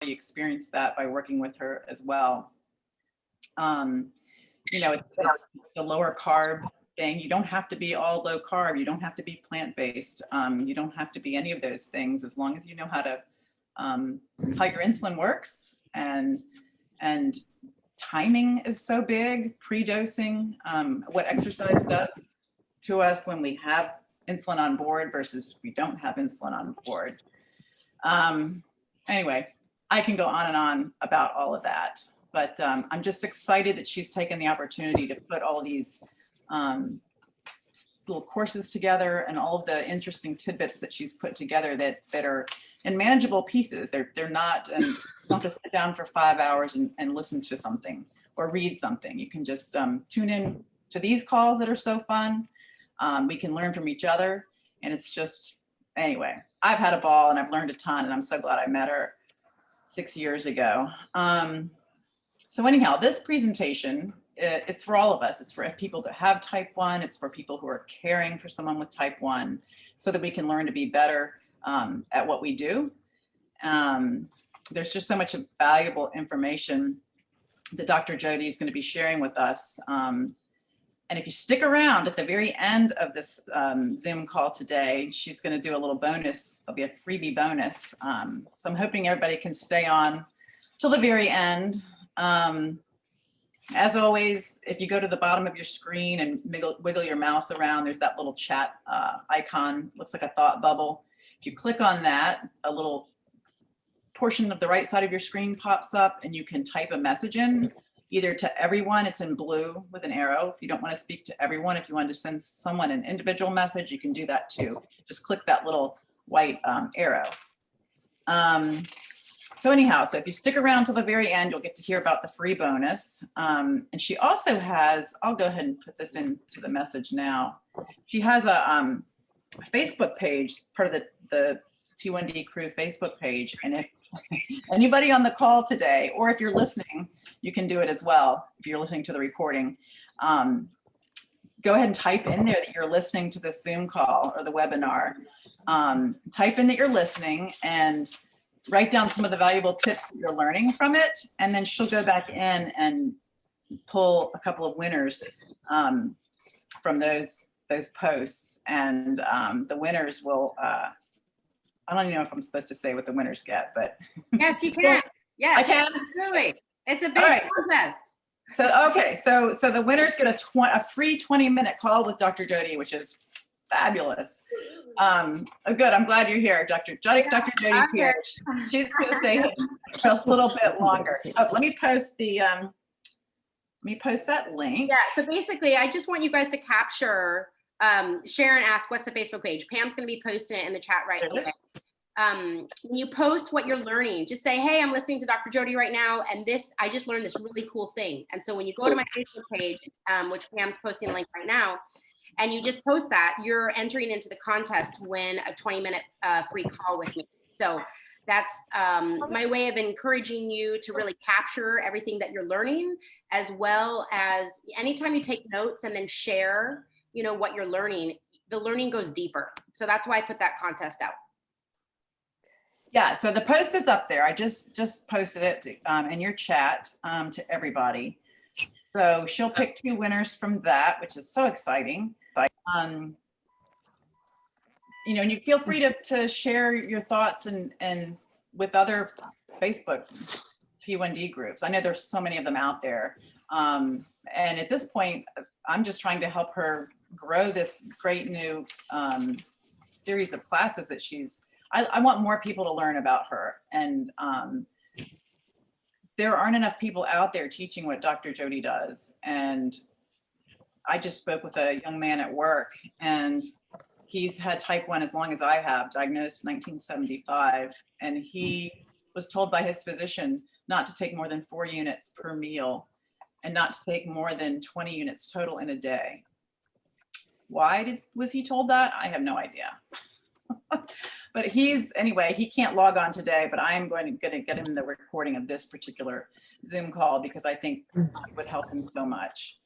experienced that by working with her as well. You know, it's the lower carb thing. You don't have to be all low carb. You don't have to be plant-based. You don't have to be any of those things, as long as you know how to how your insulin works, and timing is so big, pre-dosing, what exercise does to us when we have insulin on board versus if we don't have insulin on board. Anyway, I can go on and on about all of that, but I'm just excited that she's taken the opportunity to put all these little courses together and all of the interesting tidbits that she's put together that are in manageable pieces. They're not, and you don't have to sit down for 5 hours and listen to something or read something. You can just tune in to these calls that are so fun. We can learn from each other, and it's just, anyway, I've had a ball and I've learned a ton, and I'm so glad I met her 6 years ago. So anyhow, this presentation, it's for all of us. It's for people that have type 1. It's for people who are caring for someone with type 1, so that we can learn to be better at what we do. There's just so much valuable information that Dr. Jody is going to be sharing with us. And if you stick around at the very end of this Zoom call today, she's going to do a little bonus. There'll be a freebie bonus. So I'm hoping everybody can stay on till the very end. As always, if you go to the bottom of your screen and wiggle your mouse around, there's that little chat icon, looks like a thought bubble. If you click on that, a little portion of the right side of your screen pops up, and you can type a message in, either to everyone, it's in blue with an arrow. If you don't want to speak to everyone, if you want to send someone an individual message, you can do that too. Just click that little white arrow. So anyhow, so if you stick around till the very end, you'll get to hear about the free bonus. And she also has, I'll go ahead and put this into the message now. She has a Facebook page, part of the T1D crew Facebook page. And if anybody on the call today, or if you're listening, you can do it as well. If you're listening to the recording, go ahead and type in there that you're listening to this Zoom call or the webinar. Type in that you're listening and write down some of the valuable tips that you're learning from it. And then she'll go back in and pull a couple of winners from those posts. And the winners will, I don't even know if I'm supposed to say what the winners get, but. Yes, you can. Yes, I can? absolutely. It's a big contest. So, okay, so the winners get a free 20-minute call with Dr. Jody, which is fabulous. Oh, good. I'm glad you're here, Dr. Jody's here. She's going to stay here for a little bit longer. Oh, let me post the that link. Yeah. So basically, I just want you guys to capture. Sharon asked, "What's the Facebook page?" Pam's going to be posting it in the chat right away. When you post what you're learning, just say, "Hey, I'm listening to Dr. Jody right now, and I just learned this really cool thing." And so when you go to my Facebook page, which Pam's posting a link right now, and you just post that, you're entering into the contest to win a 20-minute free call with me. So that's my way of encouraging you to really capture everything that you're learning, as well as anytime you take notes and then share, what you're learning, the learning goes deeper. So that's why I put that contest out. Yeah, so the post is up there. I just posted it in your chat to everybody. So she'll pick 2 winners from that, which is so exciting. And you feel free to share your thoughts and with other Facebook T1D groups. I know there's so many of them out there. And at this point, I'm just trying to help her grow this great new series of classes that I want more people to learn about her. And there aren't enough people out there teaching what Dr. Jody does. And I just spoke with a young man at work, and he's had type 1 as long as I have, diagnosed in 1975. And he was told by his physician not to take more than 4 units per meal and not to take more than 20 units total in a day. Why was he told that? I have no idea. But anyway, he can't log on today, but I am going to get him the recording of this particular Zoom call because I think it would help him so much.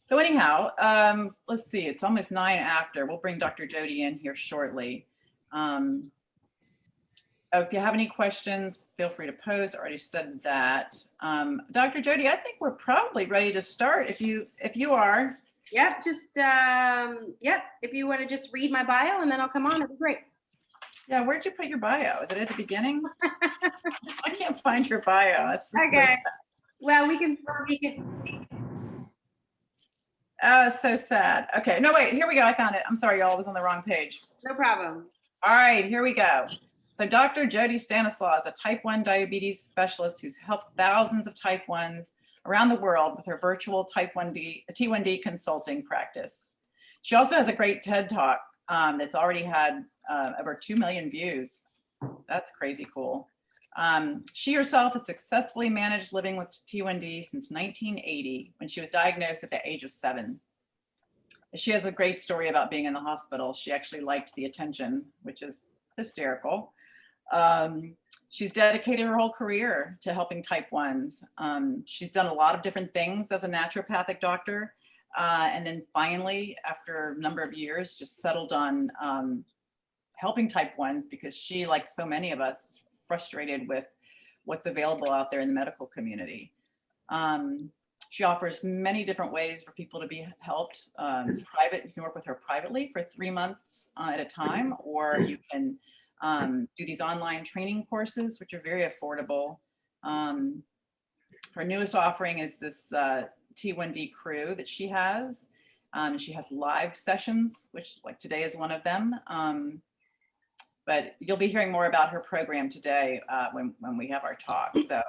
So anyhow, let's see, it's almost 9 after. We'll bring Dr. Jody in here shortly. if you have any questions, feel free to post. I already said that. Dr. Jody, I think we're probably ready to start. If you are. Yep, if you want to just read my bio and then I'll come on, that'd be great. Yeah, where'd you put your bio? Is it at the beginning? I can't find your bio. Okay. Well, we can. Oh, it's so sad. Okay, no, wait, here we go. I found it. I'm sorry, y'all. I was on the wrong page. No problem. All right, here we go. So Dr. Jody Stanislaw is a type 1 diabetes specialist who's helped thousands of type 1s around the world with her virtual T1D consulting practice. She also has a great TED Talk that's already had over 2 million views. That's crazy cool. She herself has successfully managed living with T1D since 1980 when she was diagnosed at the age of 7. She has a great story about being in the hospital. She actually liked the attention, which is hysterical. She's dedicated her whole career to helping type 1s. She's done a lot of different things as a naturopathic doctor. And then finally, after a number of years, just settled on helping type 1s because she, like so many of us, was frustrated with what's available out there in the medical community. She offers many different ways for people to be helped. You can work with her privately for 3 months at a time, or you can do these online training courses, which are very affordable. Her newest offering is this T1D crew that she has. She has live sessions, which like today is one of them. But you'll be hearing more about her program today when we have our talk. So,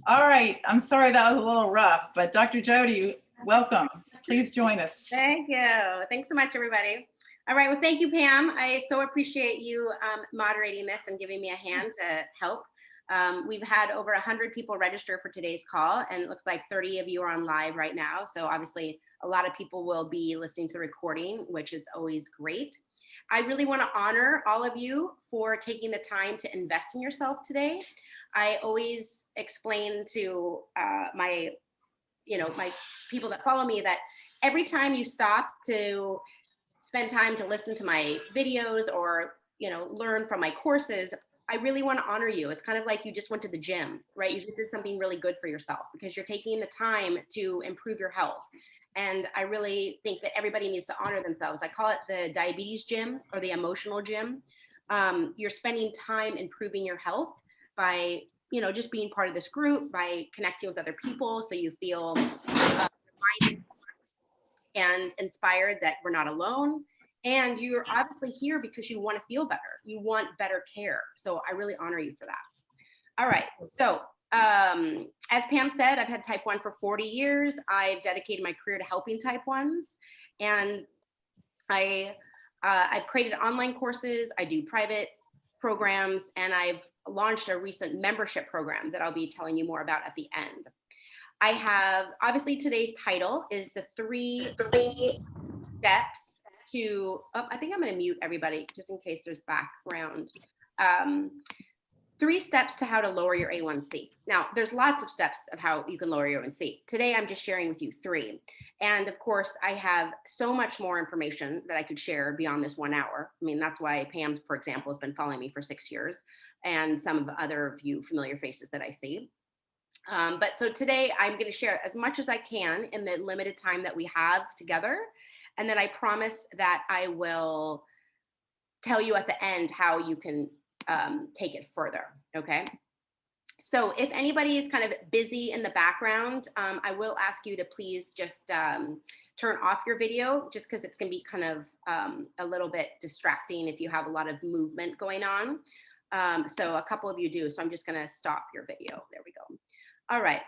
all right, I'm sorry that was a little rough, but Dr. Jody, welcome. Please join us. Thank you. Thanks so much, everybody. All right, well, thank you, Pam. I so appreciate you moderating this and giving me a hand to help. We've had over 100 people register for today's call, and it looks like 30 of you are on live right now. So obviously, a lot of people will be listening to the recording, which is always great. I really want to honor all of you for taking the time to invest in yourself today. I always explain to my people that follow me that every time you stop to spend time to listen to my videos or, learn from my courses, I really want to honor you. It's kind of like you just went to the gym, right? You just did something really good for yourself because you're taking the time to improve your health. And I really think that everybody needs to honor themselves. I call it the diabetes gym or the emotional gym. You're spending time improving your health by, just being part of this group, by connecting with other people so you feel reminded and inspired that we're not alone. And you're obviously here because you want to feel better. You want better care. So I really honor you for that. All right. So as Pam said, I've had type 1 for 40 years. I've dedicated my career to helping type 1s. And I've created online courses. I do private programs. And I've launched a recent membership program that I'll be telling you more about at the end. I have, obviously today's title is the three steps to, I think I'm going to mute everybody just in case there's background. 3 steps to how to lower your A1c. Now, there's lots of steps of how you can lower your A1c. Today, I'm just sharing with you 3. And of course, I have so much more information that I could share beyond this 1 hour. I mean, that's why Pam, for example, has been following me for 6 years, and some of the other of you familiar faces that I see. But so today, I'm going to share as much as I can in the limited time that we have together. And then I promise that I will tell you at the end how you can take it further, okay? So if anybody is kind of busy in the background, I will ask you to please just turn off your video just because it's gonna be kind of a little bit distracting if you have a lot of movement going on. So a couple of you do, so I'm just gonna stop your video. There we go. All right.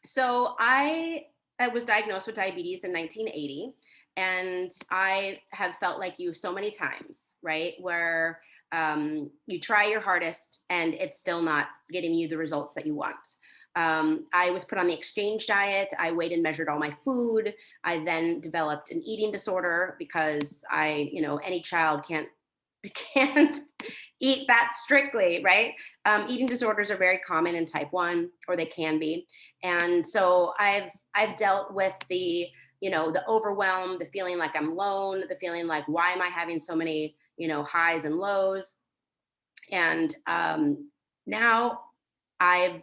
So I was diagnosed with diabetes in 1980. And I have felt like you so many times, right? Where you try your hardest and it's still not getting you the results that you want. I was put on the exchange diet. I weighed and measured all my food. I then developed an eating disorder because any child can't eat that strictly, right? Eating disorders are very common in type 1, or they can be. And so I've dealt with the overwhelm, the feeling like I'm alone, the feeling like, why am I having so many, highs and lows? And now I've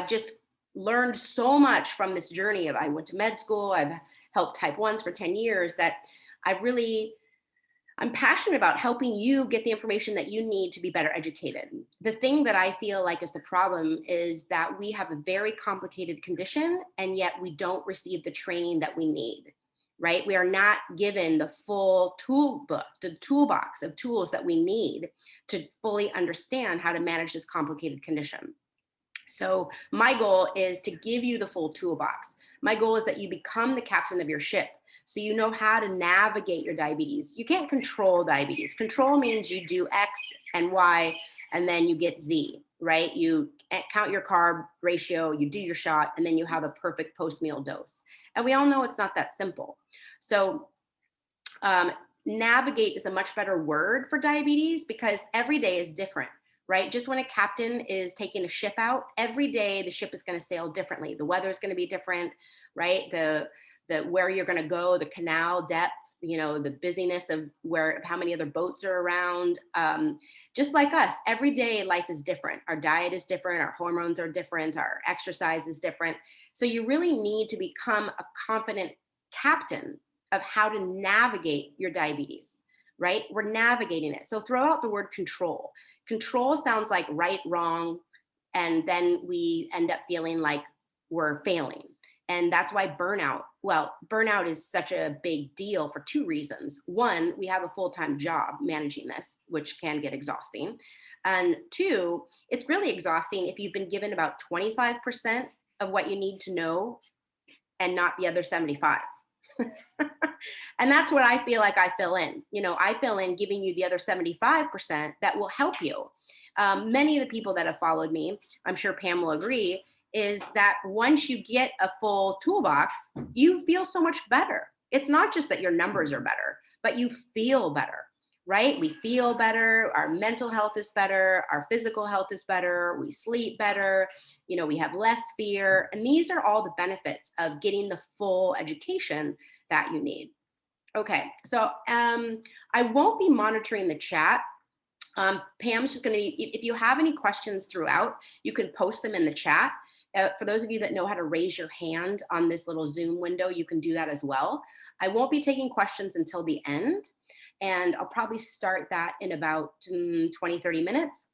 just learned so much from this journey of, I went to med school, I've helped type 1s for 10 years, that I'm passionate about helping you get the information that you need to be better educated. The thing that I feel like is the problem is that we have a very complicated condition, and yet we don't receive the training that we need, right? We are not given the full the toolbox of tools that we need to fully understand how to manage this complicated condition. So my goal is to give you the full toolbox. My goal is that you become the captain of your ship, so you know how to navigate your diabetes. You can't control diabetes. Control means you do X and Y, and then you get Z, right? You count your carb ratio, you do your shot, and then you have a perfect post-meal dose. And we all know it's not that simple. So navigate is a much better word for diabetes, because every day is different, right? Just when a captain is taking a ship out, every day the ship is going to sail differently. The weather is going to be different, right? The where you're going to go, the canal depth, you know, the busyness of how many other boats are around. Just like us, every day life is different. Our diet is different. Our hormones are different. Our exercise is different. So you really need to become a confident captain of how to navigate your diabetes, right? We're navigating it. So throw out the word control. Control sounds like right, wrong, and then we end up feeling like we're failing. And that's why burnout is such a big deal for two reasons. One, we have a full-time job managing this, which can get exhausting. And two, it's really exhausting if you've been given about 25% of what you need to know and not the other 75. And that's what I feel like I fill in. You know, I fill in giving you the other 75% that will help you. Many of the people that have followed me, I'm sure Pam will agree, is that once you get a full toolbox, you feel so much better. It's not just that your numbers are better, but you feel better, right? We feel better. Our mental health is better. Our physical health is better. We sleep better. You know, we have less fear. And these are all the benefits of getting the full education that you need. Okay, so I won't be monitoring the chat. Pam's just going to be, if you have any questions throughout, you can post them in the chat. For those of you that know how to raise your hand on this little Zoom window, you can do that as well. I won't be taking questions until the end, and I'll probably start that in about 20, 30 minutes.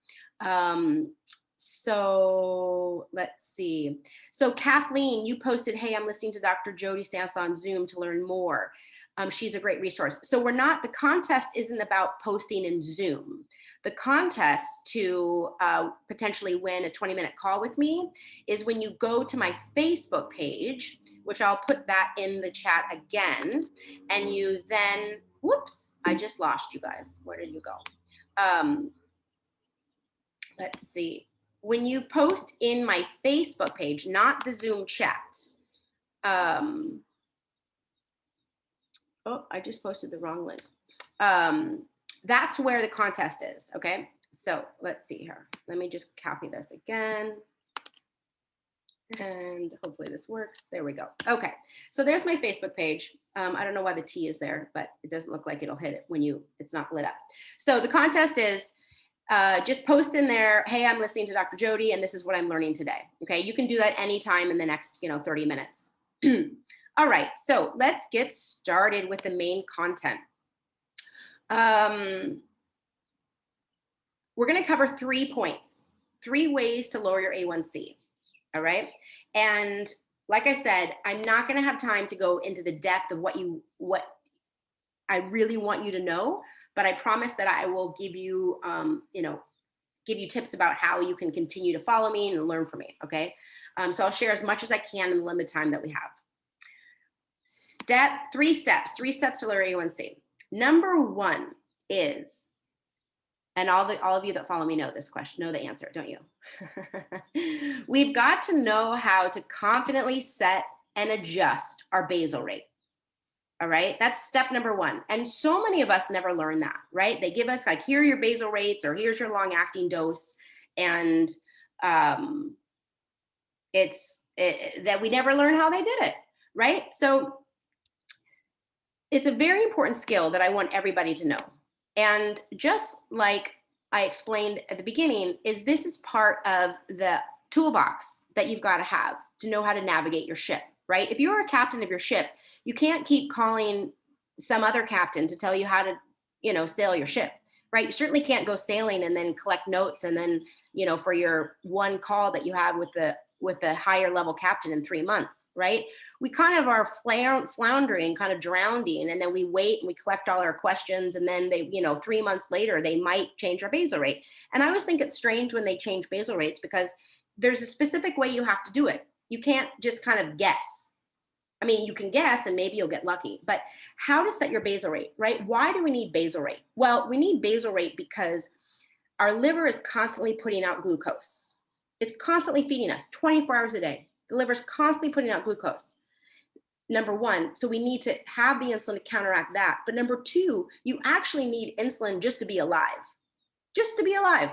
So let's see. So Kathleen, you posted, hey, I'm listening to Dr. Jody Stanislaw on Zoom to learn more. She's a great resource. So the contest isn't about posting in Zoom. The contest to potentially win a 20-minute call with me is when you go to my Facebook page, which I'll put that in the chat again, and you then, whoops, I just lost you guys. Where did you go? Let's see. When you post in my Facebook page, not the Zoom chat. Oh, I just posted the wrong link. That's where the contest is, okay? So let's see here. Let me just copy this again. And hopefully this works. There we go. Okay, so there's my Facebook page. I don't know why the T is there, but it doesn't look like it'll hit it when it's not lit up. So the contest is just post in there, hey, I'm listening to Dr. Jody, and this is what I'm learning today. Okay, you can do that anytime in the next 30 minutes. All right, so let's get started with the main content. We're going to cover 3 points, 3 ways to lower your A1c. All right. And like I said, I'm not going to have time to go into the depth of what I really want you to know, but I promise that I will give you, give you tips about how you can continue to follow me and learn from me. Okay. So I'll share as much as I can in the limited time that we have. 3 steps to lower A1c. Number 1 is, and all of you that follow me know this question, know the answer, don't you? We've got to know how to confidently set and adjust our basal rate. All right, that's step number 1. And so many of us never learn that, right? They give us like, here are your basal rates, or here's your long acting dose. And that we never learn how they did it, right? So it's a very important skill that I want everybody to know. And just like I explained at the beginning, is this is part of the toolbox that you've got to have to know how to navigate your ship, right? If you're a captain of your ship, you can't keep calling some other captain to tell you how to, sail your ship, right? You certainly can't go sailing and then collect notes and then, for your one call that you have with the higher level captain in 3 months, right? We kind of are floundering, kind of drowning, and then we wait and we collect all our questions, and then they, 3 months later, they might change our basal rate. And I always think it's strange when they change basal rates, because there's a specific way you have to do it. You can't just kind of guess. I mean, you can guess and maybe you'll get lucky, but how to set your basal rate, right? Why do we need basal rate? Well, we need basal rate because our liver is constantly putting out glucose. It's constantly feeding us 24 hours a day. The liver's constantly putting out glucose. Number one, so we need to have the insulin to counteract that. But number two, you actually need insulin just to be alive. Just to be alive.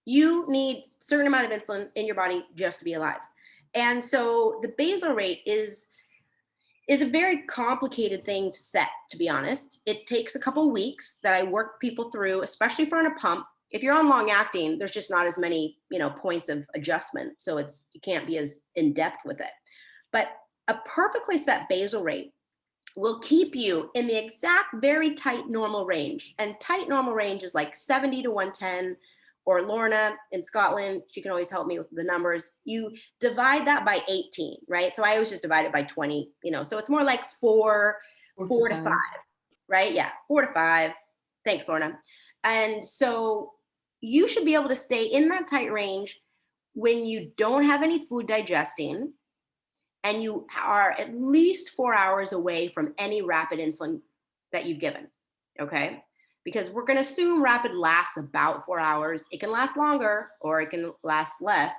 You need a certain amount of insulin in your body just to be alive. And so the basal rate is a very complicated thing to set, to be honest. It takes a couple of weeks that I work people through, especially if you're on a pump. If you're on long acting, there's just not as many, points of adjustment. So you can't be as in depth with it. But a perfectly set basal rate will keep you in the exact very tight normal range. And tight normal range is like 70 to 110, or Lorna in Scotland, she can always help me with the numbers. You divide that by 18, right? So I always just divide it by 20, so it's more like four to five, right? Yeah, 4 to 5. Thanks, Lorna. And so you should be able to stay in that tight range when you don't have any food digesting, and you are at least 4 hours away from any rapid insulin that you've given, okay? Because we're going to assume rapid lasts about 4 hours. It can last longer or it can last less.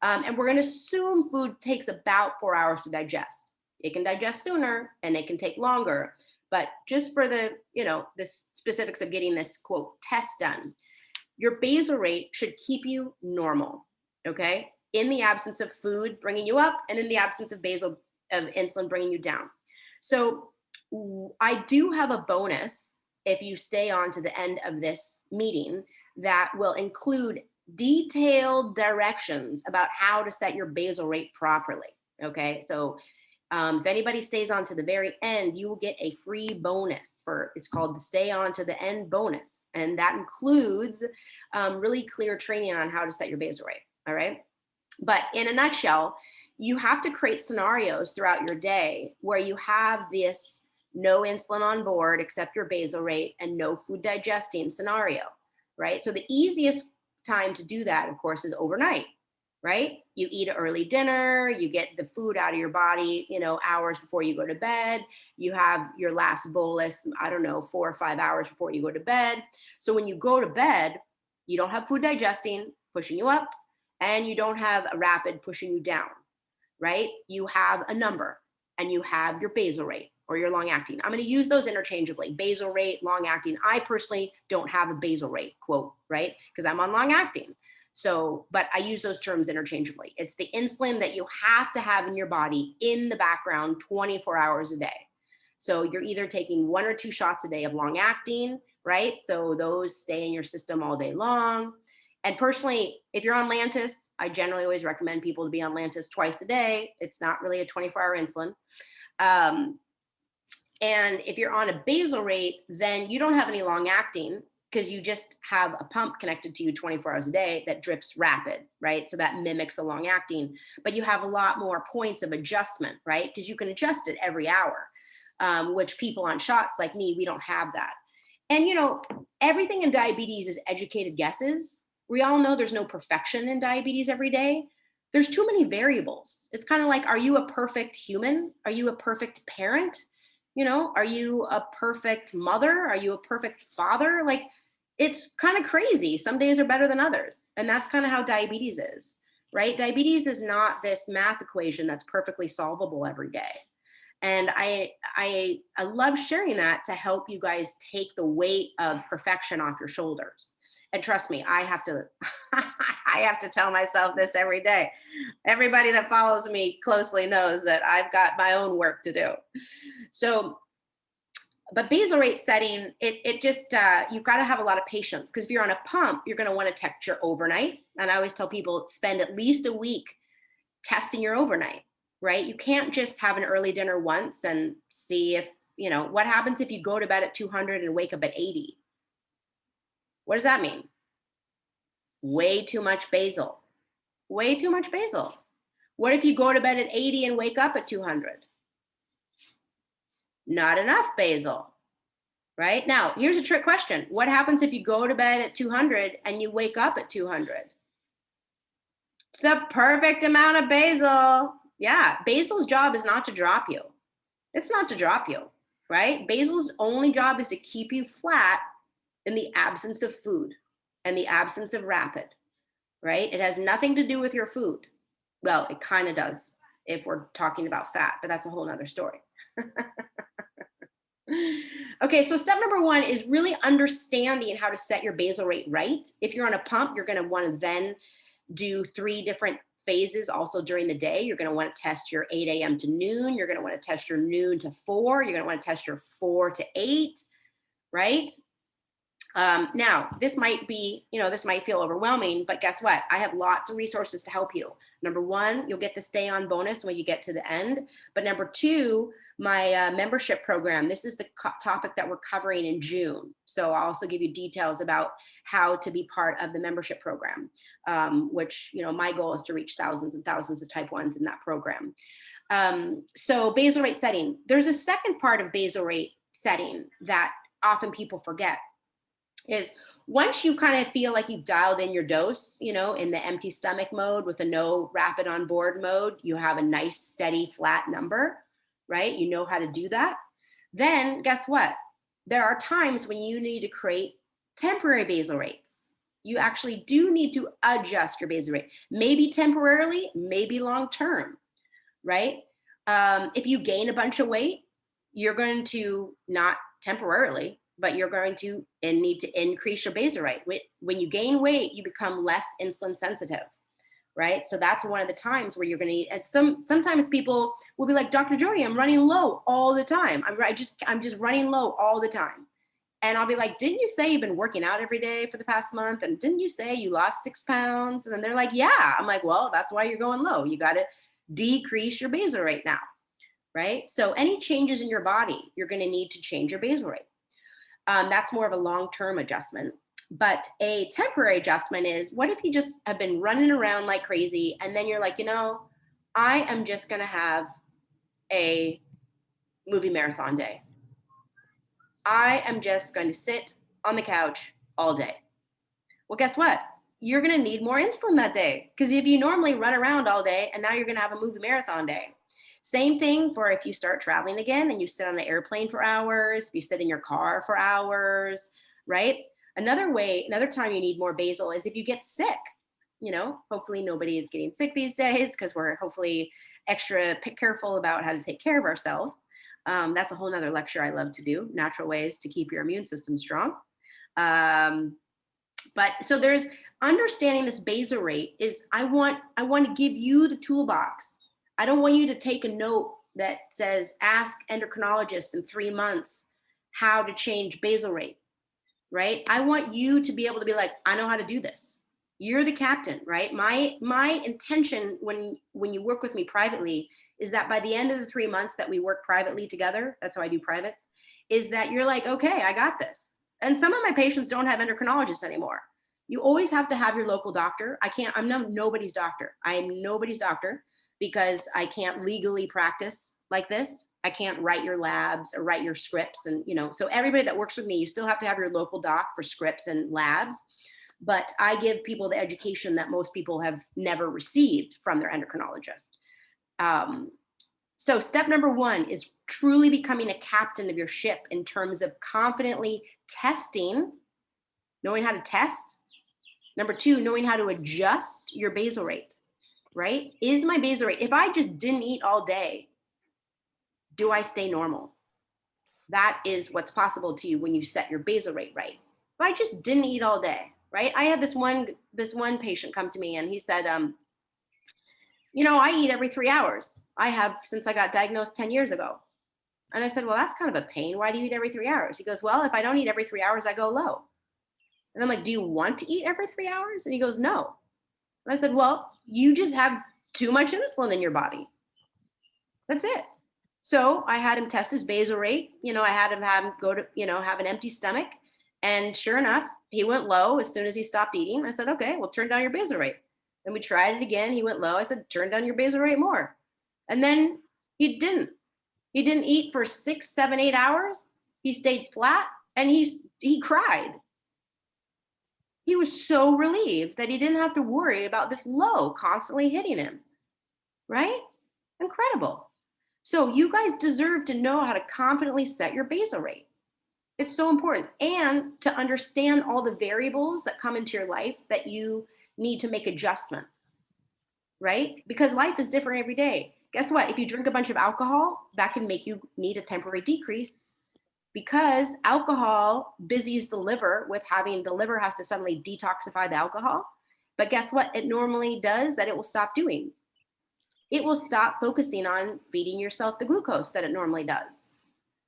And we're going to assume food takes about 4 hours to digest. It can digest sooner and it can take longer. But just for the specifics of getting this quote test done, your basal rate should keep you normal, okay? In the absence of food bringing you up, and in the absence of insulin bringing you down. So I do have a bonus if you stay on to the end of this meeting that will include detailed directions about how to set your basal rate properly, okay? So if anybody stays on to the very end, you will get a free bonus it's called the Stay On to the End bonus. And that includes really clear training on how to set your basal rate, all right? But in a nutshell, you have to create scenarios throughout your day where you have this no insulin on board except your basal rate and no food digesting scenario, right? So the easiest time to do that, of course, is overnight, right? You eat an early dinner, you get the food out of your body, hours before you go to bed. You have your last bolus, 4 or 5 hours before you go to bed. So when you go to bed, you don't have food digesting pushing you up, and you don't have a rapid pushing you down, right? You have a number and you have your basal rate or your long acting. I'm going to use those interchangeably. Basal rate, long acting. I personally don't have a basal rate quote, right? Because I'm on long acting. So, but I use those terms interchangeably. It's the insulin that you have to have in your body in the background 24 hours a day. So you're either taking 1 or 2 shots a day of long acting, right? So those stay in your system all day long. And personally, if you're on Lantus, I generally always recommend people to be on Lantus twice a day. It's not really a 24-hour insulin. And if you're on a basal rate, then you don't have any long acting because you just have a pump connected to you 24 hours a day that drips rapid, right? So that mimics a long acting, but you have a lot more points of adjustment, right? Because you can adjust it every hour, which people on shots like me, we don't have that. And everything in diabetes is educated guesses. We all know there's no perfection in diabetes every day. There's too many variables. It's kind of like, are you a perfect human? Are you a perfect parent? Are you a perfect mother? Are you a perfect father? Like, it's kind of crazy. Some days are better than others. And that's kind of how diabetes is, right? Diabetes is not this math equation that's perfectly solvable every day. And I love sharing that to help you guys take the weight of perfection off your shoulders. And trust me, I have to tell myself this every day. Everybody that follows me closely knows that I've got my own work to do. So But basal rate setting, it just, you've got to have a lot of patience, because if you're on a pump, you're going to want to test your overnight. And I always tell people, spend at least a week testing your overnight, right? You can't just have an early dinner once and see if, what happens if you go to bed at 200 and wake up at 80? What does that mean? Way too much basal. Way too much basal. What if you go to bed at 80 and wake up at 200? Not enough basal, right? Now, here's a trick question. What happens if you go to bed at 200 and you wake up at 200? It's the perfect amount of basal. Yeah, basal's job is not to drop you. It's not to drop you, right? Basal's only job is to keep you flat in the absence of food and the absence of rapid, right? It has nothing to do with your food. Well, it kind of does if we're talking about fat, but that's a whole nother story. Okay, so step number 1 is really understanding how to set your basal rate right. If you're on a pump, you're going to want to then do 3 different phases also during the day. You're going to want to test your 8 a.m. to noon. You're going to want to test your noon to 4. You're going to want to test your 4 to 8, right? Now, this might be, this might feel overwhelming, but guess what? I have lots of resources to help you. Number 1, you'll get the stay on bonus when you get to the end. But number 2, my membership program, this is the topic that we're covering in June. So I'll also give you details about how to be part of the membership program, which, my goal is to reach thousands and thousands of type 1s in that program. So basal rate setting, there's a second part of basal rate setting that often people forget. Is once you kind of feel like you've dialed in your dose, in the empty stomach mode with a no rapid on board mode, you have a nice, steady, flat number, right? You know how to do that. Then guess what? There are times when you need to create temporary basal rates. You actually do need to adjust your basal rate, maybe temporarily, maybe long-term, right? If you gain a bunch of weight, you're going to not temporarily, but you're going to need to increase your basal rate. When you gain weight, you become less insulin sensitive, right? So that's one of the times where you're going to eat. And sometimes people will be like, Dr. Jody, I'm running low all the time. I'm just running low all the time. And I'll be like, didn't you say you've been working out every day for the past month? And didn't you say you lost 6 pounds? And then they're like, yeah. I'm like, well, that's why you're going low. You got to decrease your basal rate now, right? So any changes in your body, you're going to need to change your basal rate. That's more of a long-term adjustment. But a temporary adjustment is, what if you just have been running around like crazy and then you're like, I am just going to have a movie marathon day. I am just going to sit on the couch all day. Well, guess what? You're going to need more insulin that day, because if you normally run around all day and now you're going to have a movie marathon day. Same thing for if you start traveling again and you sit on the airplane for hours, if you sit in your car for hours, right? Another time you need more basal is if you get sick. Hopefully nobody is getting sick these days, because we're hopefully extra careful about how to take care of ourselves. That's a whole nother lecture I love to do, natural ways to keep your immune system strong. But so there's understanding this basal rate is, I want to give you the toolbox. I don't want you to take a note that says, ask endocrinologist in 3 months how to change basal rate, right? I want you to be able to be like, I know how to do this. You're the captain, right? My intention when you work with me privately is that by the end of the 3 months that we work privately together, that's how I do privates, is that you're like, okay, I got this. And some of my patients don't have endocrinologists anymore. You always have to have your local doctor. I'm nobody's doctor. I am nobody's doctor, because I can't legally practice like this. I can't write your labs or write your scripts. And, so everybody that works with me, you still have to have your local doc for scripts and labs. But I give people the education that most people have never received from their endocrinologist. So step number 1 is truly becoming a captain of your ship in terms of confidently testing, knowing how to test. Number 2, knowing how to adjust your basal rate. Right? Is my basal rate, if I just didn't eat all day, do I stay normal? That is what's possible to you when you set your basal rate right. If I just didn't eat all day, right? I had this one patient come to me and he said, I eat every 3 hours. I have since I got diagnosed 10 years ago. And I said, well, that's kind of a pain. Why do you eat every 3 hours? He goes, well, if I don't eat every 3 hours, I go low. And I'm like, do you want to eat every 3 hours? And he goes, no. And I said, well, you just have too much insulin in your body. That's it. So I had him test his basal rate. I had him go to, have an empty stomach. And sure enough, he went low as soon as he stopped eating. I said, okay, well, turn down your basal rate. Then we tried it again. He went low. I said, turn down your basal rate more. And then he didn't. He didn't eat for 6, 7, 8 hours. He stayed flat and he cried. He was so relieved that he didn't have to worry about this low constantly hitting him, right? Incredible. So you guys deserve to know how to confidently set your basal rate. It's so important. And to understand all the variables that come into your life that you need to make adjustments, right? Because life is different every day. Guess what? If you drink a bunch of alcohol, that can make you need a temporary decrease, because alcohol busies the liver with the liver has to suddenly detoxify the alcohol. But guess what? It normally does that it will stop doing. It will stop focusing on feeding yourself the glucose that it normally does,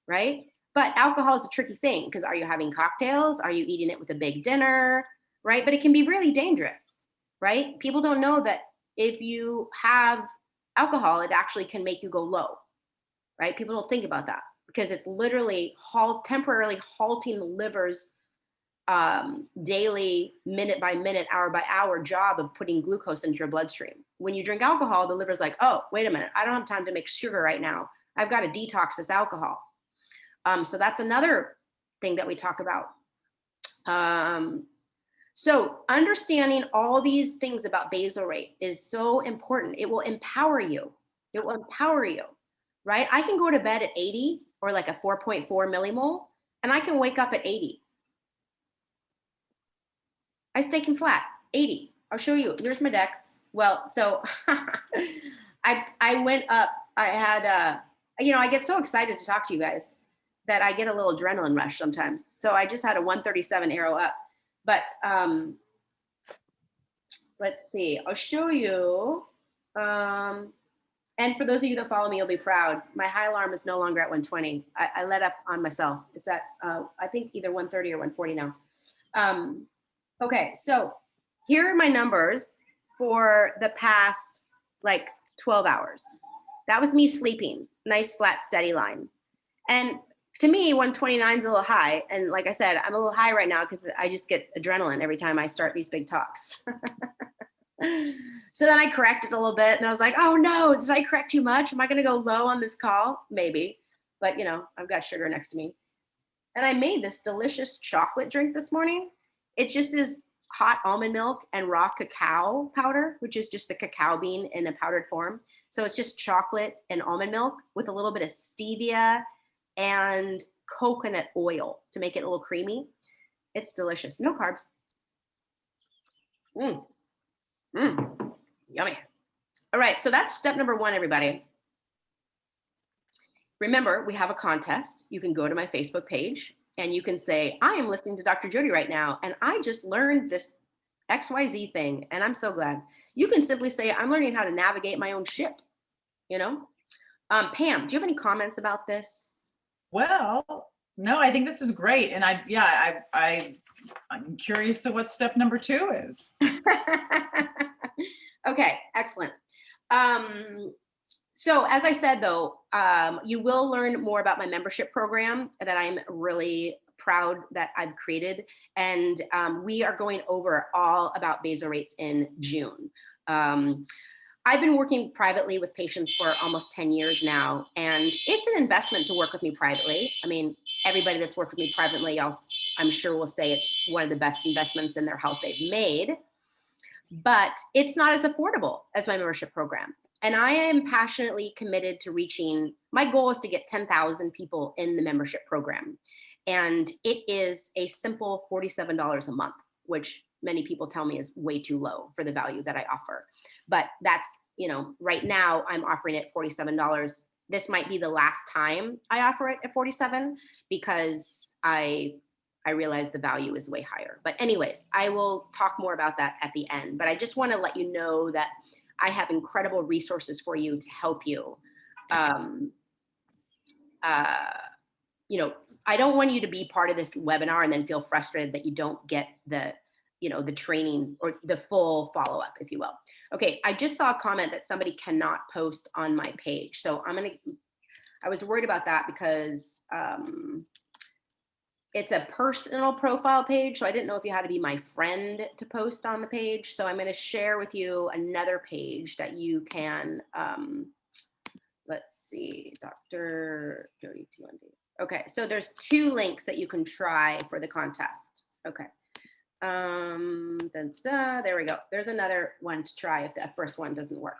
right? But alcohol is a tricky thing, because are you having cocktails? Are you eating it with a big dinner, right? But it can be really dangerous, right? People don't know that if you have alcohol, it actually can make you go low, right? People don't think about that, because it's literally temporarily halting the liver's daily, minute by minute, hour by hour job of putting glucose into your bloodstream. When you drink alcohol, the liver's like, oh, wait a minute, I don't have time to make sugar right now. I've got to detox this alcohol. So that's another thing that we talk about. So understanding all these things about basal rate is so important. It will empower you. It will empower you, right? I can go to bed at 80 or like a 4.4 millimole, and I can wake up at 80. I stay flat, 80. I'll show you. Here's my dex. Well, so I went up. I had, I get so excited to talk to you guys that I get a little adrenaline rush sometimes. So I just had a 137 arrow up. But let's see. I'll show you. And for those of you that follow me, you'll be proud. My high alarm is no longer at 120. I let up on myself. It's at, I think, either 130 or 140 now. Okay, so here are my numbers for the past like 12 hours. That was me sleeping. Nice, flat, steady line. And to me, 129 is a little high. And like I said, I'm a little high right now because I just get adrenaline every time I start these big talks. So then I corrected a little bit and I was like, oh no, did I correct too much? Am I going to go low on this call? Maybe. But I've got sugar next to me. And I made this delicious chocolate drink this morning. It just is hot almond milk and raw cacao powder, which is just the cacao bean in a powdered form. So it's just chocolate and almond milk with a little bit of stevia and coconut oil to make it a little creamy. It's delicious. No carbs. Yummy. All right, so that's step number 1, everybody. Remember, we have a contest. You can go to my Facebook page and you can say, I am listening to Dr. Jody right now, and I just learned this XYZ thing, and I'm so glad. You can simply say, I'm learning how to navigate my own ship, Pam, do you have any comments about this? Well, no, I think this is great. And I'm curious to what step number 2 is. Okay, excellent. So as I said, though, you will learn more about my membership program that I'm really proud that I've created. And we are going over all about basal rates in June. I've been working privately with patients for almost 10 years now, and it's an investment to work with me privately. I mean, everybody that's worked with me privately, I'm sure will say it's one of the best investments in their health they've made, but it's not as affordable as my membership program. And I am passionately committed to my goal is to get 10,000 people in the membership program. And it is a simple $47 a month, which many people tell me is way too low for the value that I offer. But that's, right now I'm offering it $47. This might be the last time I offer it at $47 because I realize the value is way higher. But anyways, I will talk more about that at the end. But I just want to let you know that I have incredible resources for you to help you you know, I don't want you to be part of this webinar and then feel frustrated that you don't get the, you know, the training or the full follow-up, if you will. Okay, I just saw a comment that somebody cannot post on my page. So I was worried about that because it's a personal profile page. So I didn't know if you had to be my friend to post on the page. So I'm gonna share with you another page that you can, let's see, Dr. Jody T1D. Okay, so there's 2 links that you can try for the contest. Okay. There we go. There's another one to try if that first one doesn't work.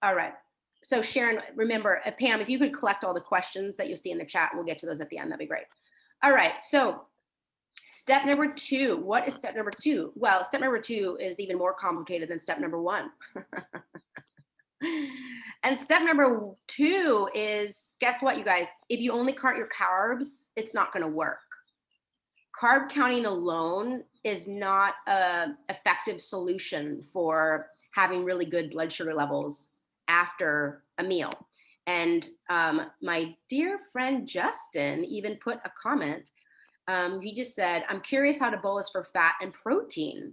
All right. So Sharon, remember, Pam, if you could collect all the questions that you'll see in the chat, we'll get to those at the end. That'd be great. All right. So step number 2. What is step number 2? Well, step number 2 is even more complicated than step number 1. And step number 2 is, guess what, you guys? If you only count your carbs, it's not going to work. Carb counting alone is not an effective solution for having really good blood sugar levels after a meal. And my dear friend Justin even put a comment. He just said, I'm curious how to bolus for fat and protein.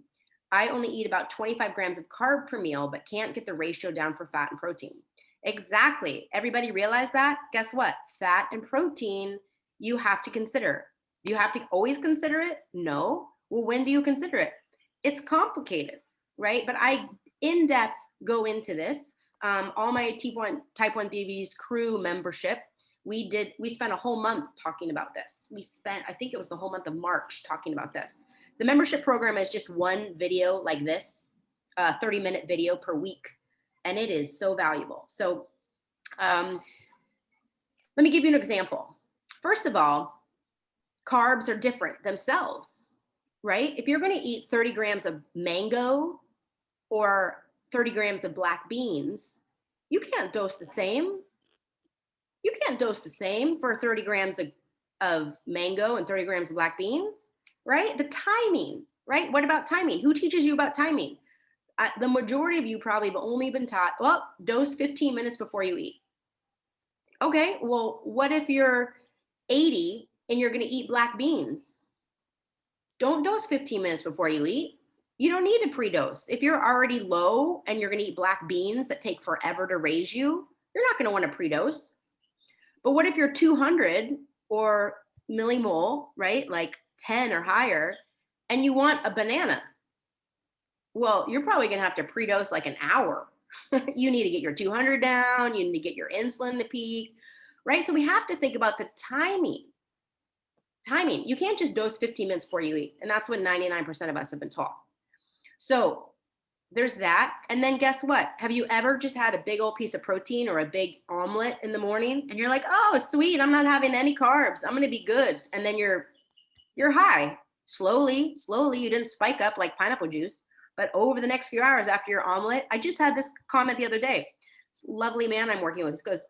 I only eat about 25 grams of carb per meal, but can't get the ratio down for fat and protein. Exactly. Everybody realize that? Guess what? Fat and protein, you have to consider. Do you have to always consider it? No. Well, when do you consider it? It's complicated, right? But I in depth go into this. All my type 1 diabetes crew membership, we spent a whole month talking about this. I think it was the whole month of March talking about this. The membership program is just one video like this, 30-minute video per week. And it is so valuable. So let me give you an example. First of all, carbs are different themselves, right? If you're going to eat 30 grams of mango or 30 grams of black beans, you can't dose the same. You can't dose the same for 30 grams of mango and 30 grams of black beans, right? The timing, right? What about timing? Who teaches you about timing? The majority of you probably have only been taught, well, dose 15 minutes before you eat. Okay, well, what if you're 80 and you're going to eat black beans? Don't dose 15 minutes before you eat. You don't need a pre-dose. If you're already low and you're going to eat black beans that take forever to raise you, you're not going to want a pre-dose. But what if you're 200 or millimole, right? Like 10 or higher, and you want a banana? Well, you're probably going to have to pre-dose like an hour. You need to get your 200 down. You need to get your insulin to peak, right? So we have to think about the timing. Timing. You can't just dose 15 minutes before you eat. And that's what 99% of us have been taught. So there's that. And then guess what? Have you ever just had a big old piece of protein or a big omelet in the morning and you're like, oh, sweet, I'm not having any carbs. I'm going to be good. And then you're high. Slowly, you didn't spike up like pineapple juice. But over the next few hours after your omelet, I just had this comment the other day. This lovely man I'm working with, he goes,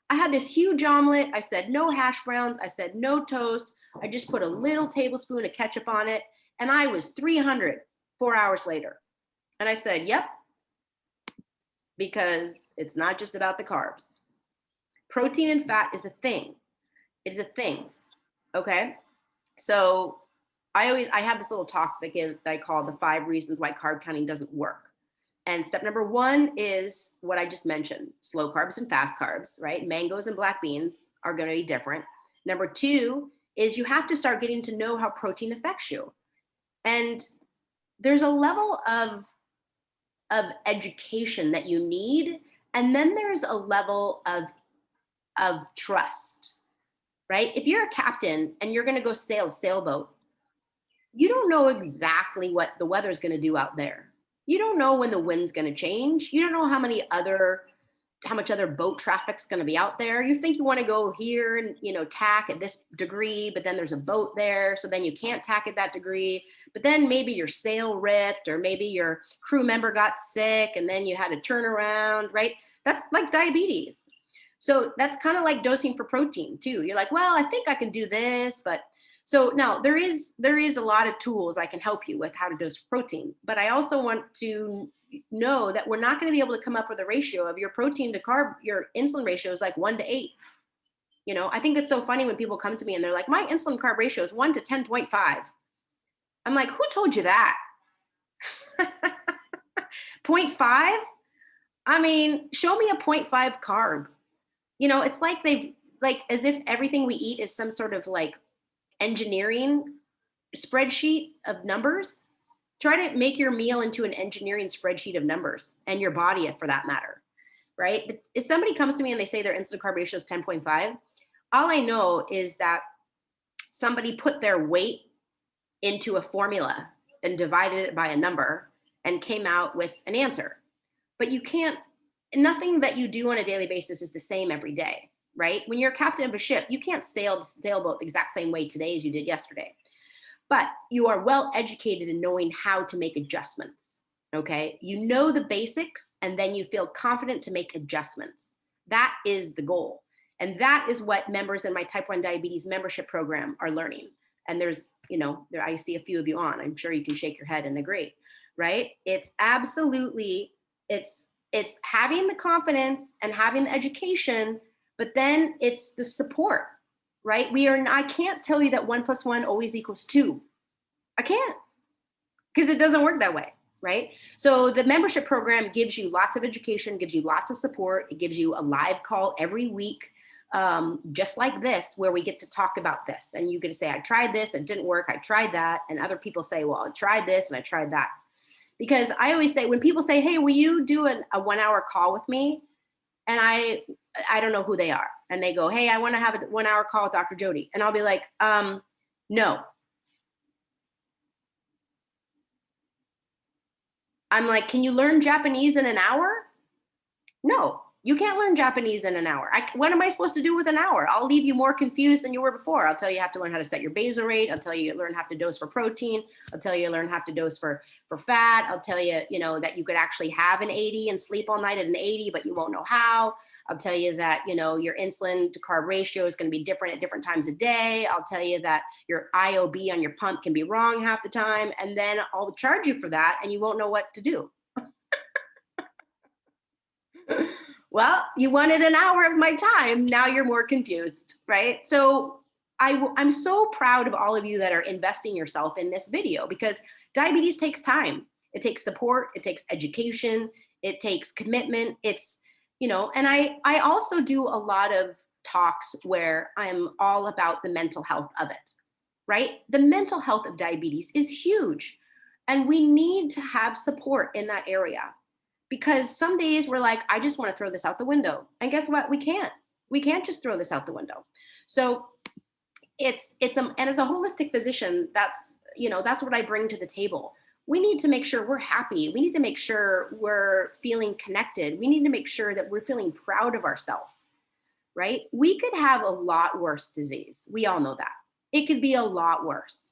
I had this huge omelet. I said no hash browns. I said no toast. I just put a little tablespoon of ketchup on it. And I was 300 4 hours later. And I said, yep, because it's not just about the carbs. Protein and fat is a thing. It's a thing. Okay. So I have this little talk that I call the 5 reasons why carb counting doesn't work. And step number 1 is what I just mentioned, slow carbs and fast carbs, right? Mangoes and black beans are going to be different. Number 2 is you have to start getting to know how protein affects you. And there's a level of education that you need. And then there's a level of trust, right? If you're a captain and you're going to go sail a sailboat, you don't know exactly what the weather's going to do out there. You don't know when the wind's going to change. You don't know how much other boat traffic's going to be out there. You think you want to go here and, tack at this degree, but then there's a boat there. So then you can't tack at that degree, but then maybe your sail ripped or maybe your crew member got sick and then you had to turn around, right? That's like diabetes. So that's kind of like dosing for protein too. You're like, well, I think I can do this, but so now there is a lot of tools I can help you with how to dose protein, but I also want to know that we're not going to be able to come up with a ratio of your protein to carb, your insulin ratio is like 1 to 8. You know, I think it's so funny when people come to me and they're like, my insulin carb ratio is 1 to 10.5. I'm like, who told you that? 0.5? I mean, show me a 0.5 carb. You know, it's like like as if everything we eat is some sort of like engineering spreadsheet of numbers. Try to make your meal into an engineering spreadsheet of numbers, and your body for that matter, right? If somebody comes to me and they say their insulin carb ratio is 10.5, all I know is that somebody put their weight into a formula and divided it by a number and came out with an answer. But you can't, nothing that you do on a daily basis is the same every day, right? When you're a captain of a ship, you can't sail the sailboat the exact same way today as you did yesterday. But you are well educated in knowing how to make adjustments, okay? You know the basics, and then you feel confident to make adjustments. That is the goal. And that is what members in my type 1 diabetes membership program are learning. And there's, you know, I see a few of you on. I'm sure you can shake your head and agree, right? It's absolutely, it's having the confidence and having the education, but then it's the support, right? I can't tell you that 1 + 1 always equals 2. I can't, because it doesn't work that way, right? So the membership program gives you lots of education, gives you lots of support. It gives you a live call every week, just like this, where we get to talk about this. And you get to say, I tried this, it didn't work, I tried that. And other people say, well, I tried this and I tried that. Because I always say, when people say, hey, will you do a 1-hour call with me? And I don't know who they are. And they go, hey, I want to have a 1-hour call with Dr. Jody. And I'll be like, no. I'm like, can you learn Japanese in an hour? No, you can't learn Japanese in an hour. What am I supposed to do with an hour? I'll leave you more confused than you were before. I'll tell you have to learn how to set your basal rate. I'll tell you learn how to dose for protein. I'll tell you learn how to dose for fat. I'll tell you, you know, that you could actually have an 80 and sleep all night at an 80, but you won't know how. I'll tell you that, you know, your insulin to carb ratio is going to be different at different times of day. I'll tell you that your IOB on your pump can be wrong half the time. And then I'll charge you for that and you won't know what to do. Well, you wanted an hour of my time. Now you're more confused, right? So I'm so proud of all of you that are investing yourself in this video, because diabetes takes time. It takes support. It takes education. It takes commitment. It's, you know, and I also do a lot of talks where I'm all about the mental health of it, right? The mental health of diabetes is huge. And we need to have support in that area. Because some days we're like, I just want to throw this out the window. And guess what? We can't just throw this out the window. So and as a holistic physician, that's what I bring to the table. We need to make sure we're happy. We need to make sure we're feeling connected. We need to make sure that we're feeling proud of ourselves, right? We could have a lot worse disease. We all know that. It could be a lot worse.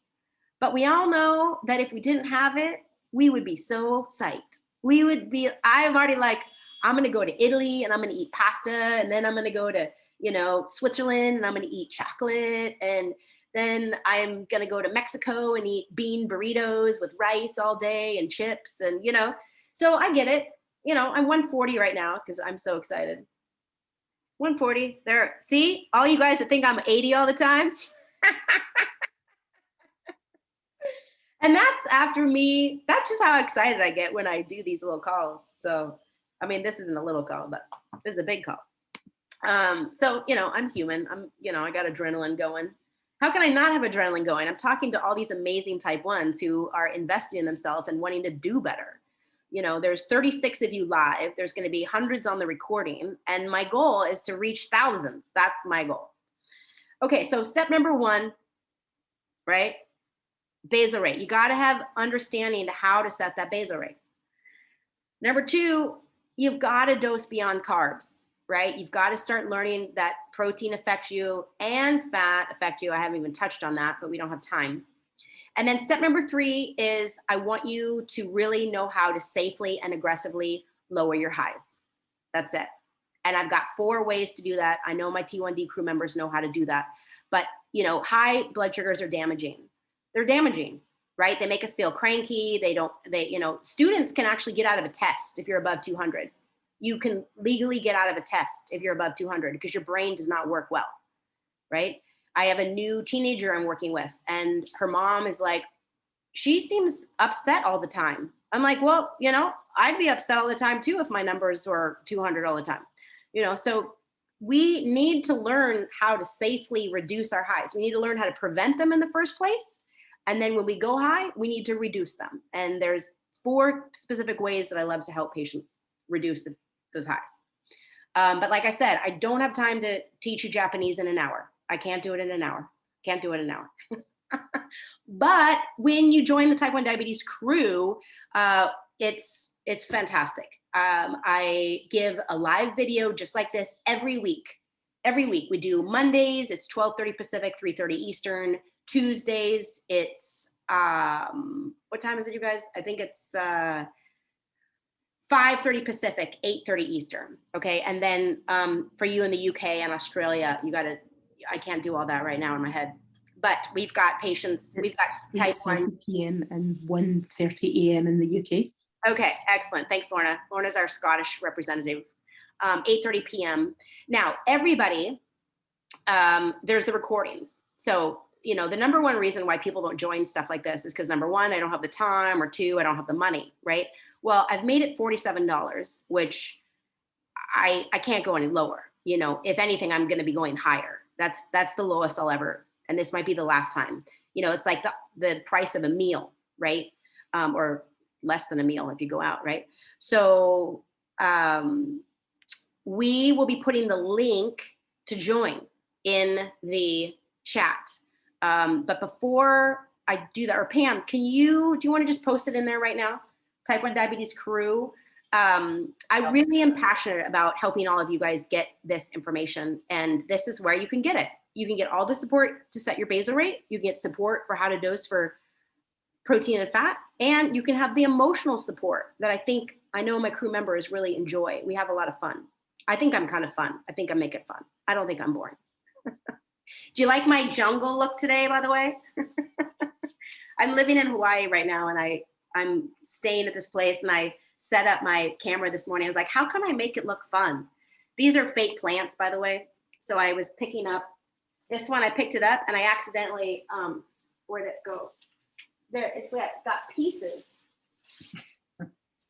But we all know that if we didn't have it, we would be so psyched. I'm already like, I'm going to go to Italy and I'm going to eat pasta. And then I'm going to go to, you know, Switzerland and I'm going to eat chocolate. And then I'm going to go to Mexico and eat bean burritos with rice all day and chips. And, you know, so I get it. You know, I'm 140 right now because I'm so excited. 140 there. See, all you guys that think I'm 80 all the time. And that's after me. That's just how excited I get when I do these little calls. So, I mean, this isn't a little call, but this is a big call. So, you know, I'm human. I got adrenaline going. How can I not have adrenaline going? I'm talking to all these amazing type 1s who are investing in themselves and wanting to do better. You know, there's 36 of you live. There's going to be hundreds on the recording. And my goal is to reach thousands. That's my goal. Okay, so step number 1, right? Basal rate. You got to have understanding how to set that basal rate. Number 2, you've got to dose beyond carbs, right? You've got to start learning that protein affects you and fat affect you. I haven't even touched on that, but we don't have time. And then step number 3 is I want you to really know how to safely and aggressively lower your highs. That's it. And I've got 4 ways to do that. I know my T1D crew members know how to do that, but you know, high blood sugars are damaging. They're damaging, right? They make us feel cranky. Students can actually get out of a test if you're above 200. You can legally get out of a test if you're above 200 because your brain does not work well. right? I have a new teenager I'm working with, and her mom is like, she seems upset all the time. I'm like, well, you know, I'd be upset all the time too if my numbers were 200 all the time. You know, so we need to learn how to safely reduce our highs. We need to learn how to prevent them in the first place. And then when we go high, we need to reduce them. And there's 4 specific ways that I love to help patients reduce those highs. But like I said, I don't have time to teach you Japanese in an hour. I can't do it in an hour. Can't do it in an hour. But when you join the type 1 diabetes crew, it's fantastic. I give a live video just like this every week. Every week we do Mondays, it's 12:30 Pacific, 3:30 Eastern. Tuesdays, it's, what time is it, you guys? I think it's 5:30 Pacific, 8:30 Eastern. Okay. And then for you in the UK and Australia, I can't do all that right now in my head. But we've got patients, we've got type 1 p.m. and 1:30 a.m. in the UK. Okay, excellent. Thanks, Lorna. Lorna's our Scottish representative. 8:30 p.m. Now, everybody, there's the recordings. So, you know, the number one reason why people don't join stuff like this is because number 1, I don't have the time, or 2, I don't have the money, right? Well, I've made it $47, which I can't go any lower. You know, if anything, I'm going to be going higher. That's the lowest I'll ever. And this might be the last time. You know, it's like the price of a meal, right? Or less than a meal if you go out, right? So we will be putting the link to join in the chat. But before I do that, or Pam, do you want to just post it in there right now? Type 1 Diabetes Crew. I really am passionate about helping all of you guys get this information, and this is where you can get it. You can get all the support to set your basal rate. You can get support for how to dose for protein and fat, and you can have the emotional support that I know my crew members really enjoy. We have a lot of fun. I think I'm kind of fun. I think I make it fun. I don't think I'm boring. Do you like my jungle look today, by the way? I'm living in Hawaii right now, and I'm staying at this place, and I set up my camera this morning. I was like, how can I make it look fun? These are fake plants, by the way. So I was picking up this one. I picked it up, and I accidentally, where'd it go? There, it's got pieces.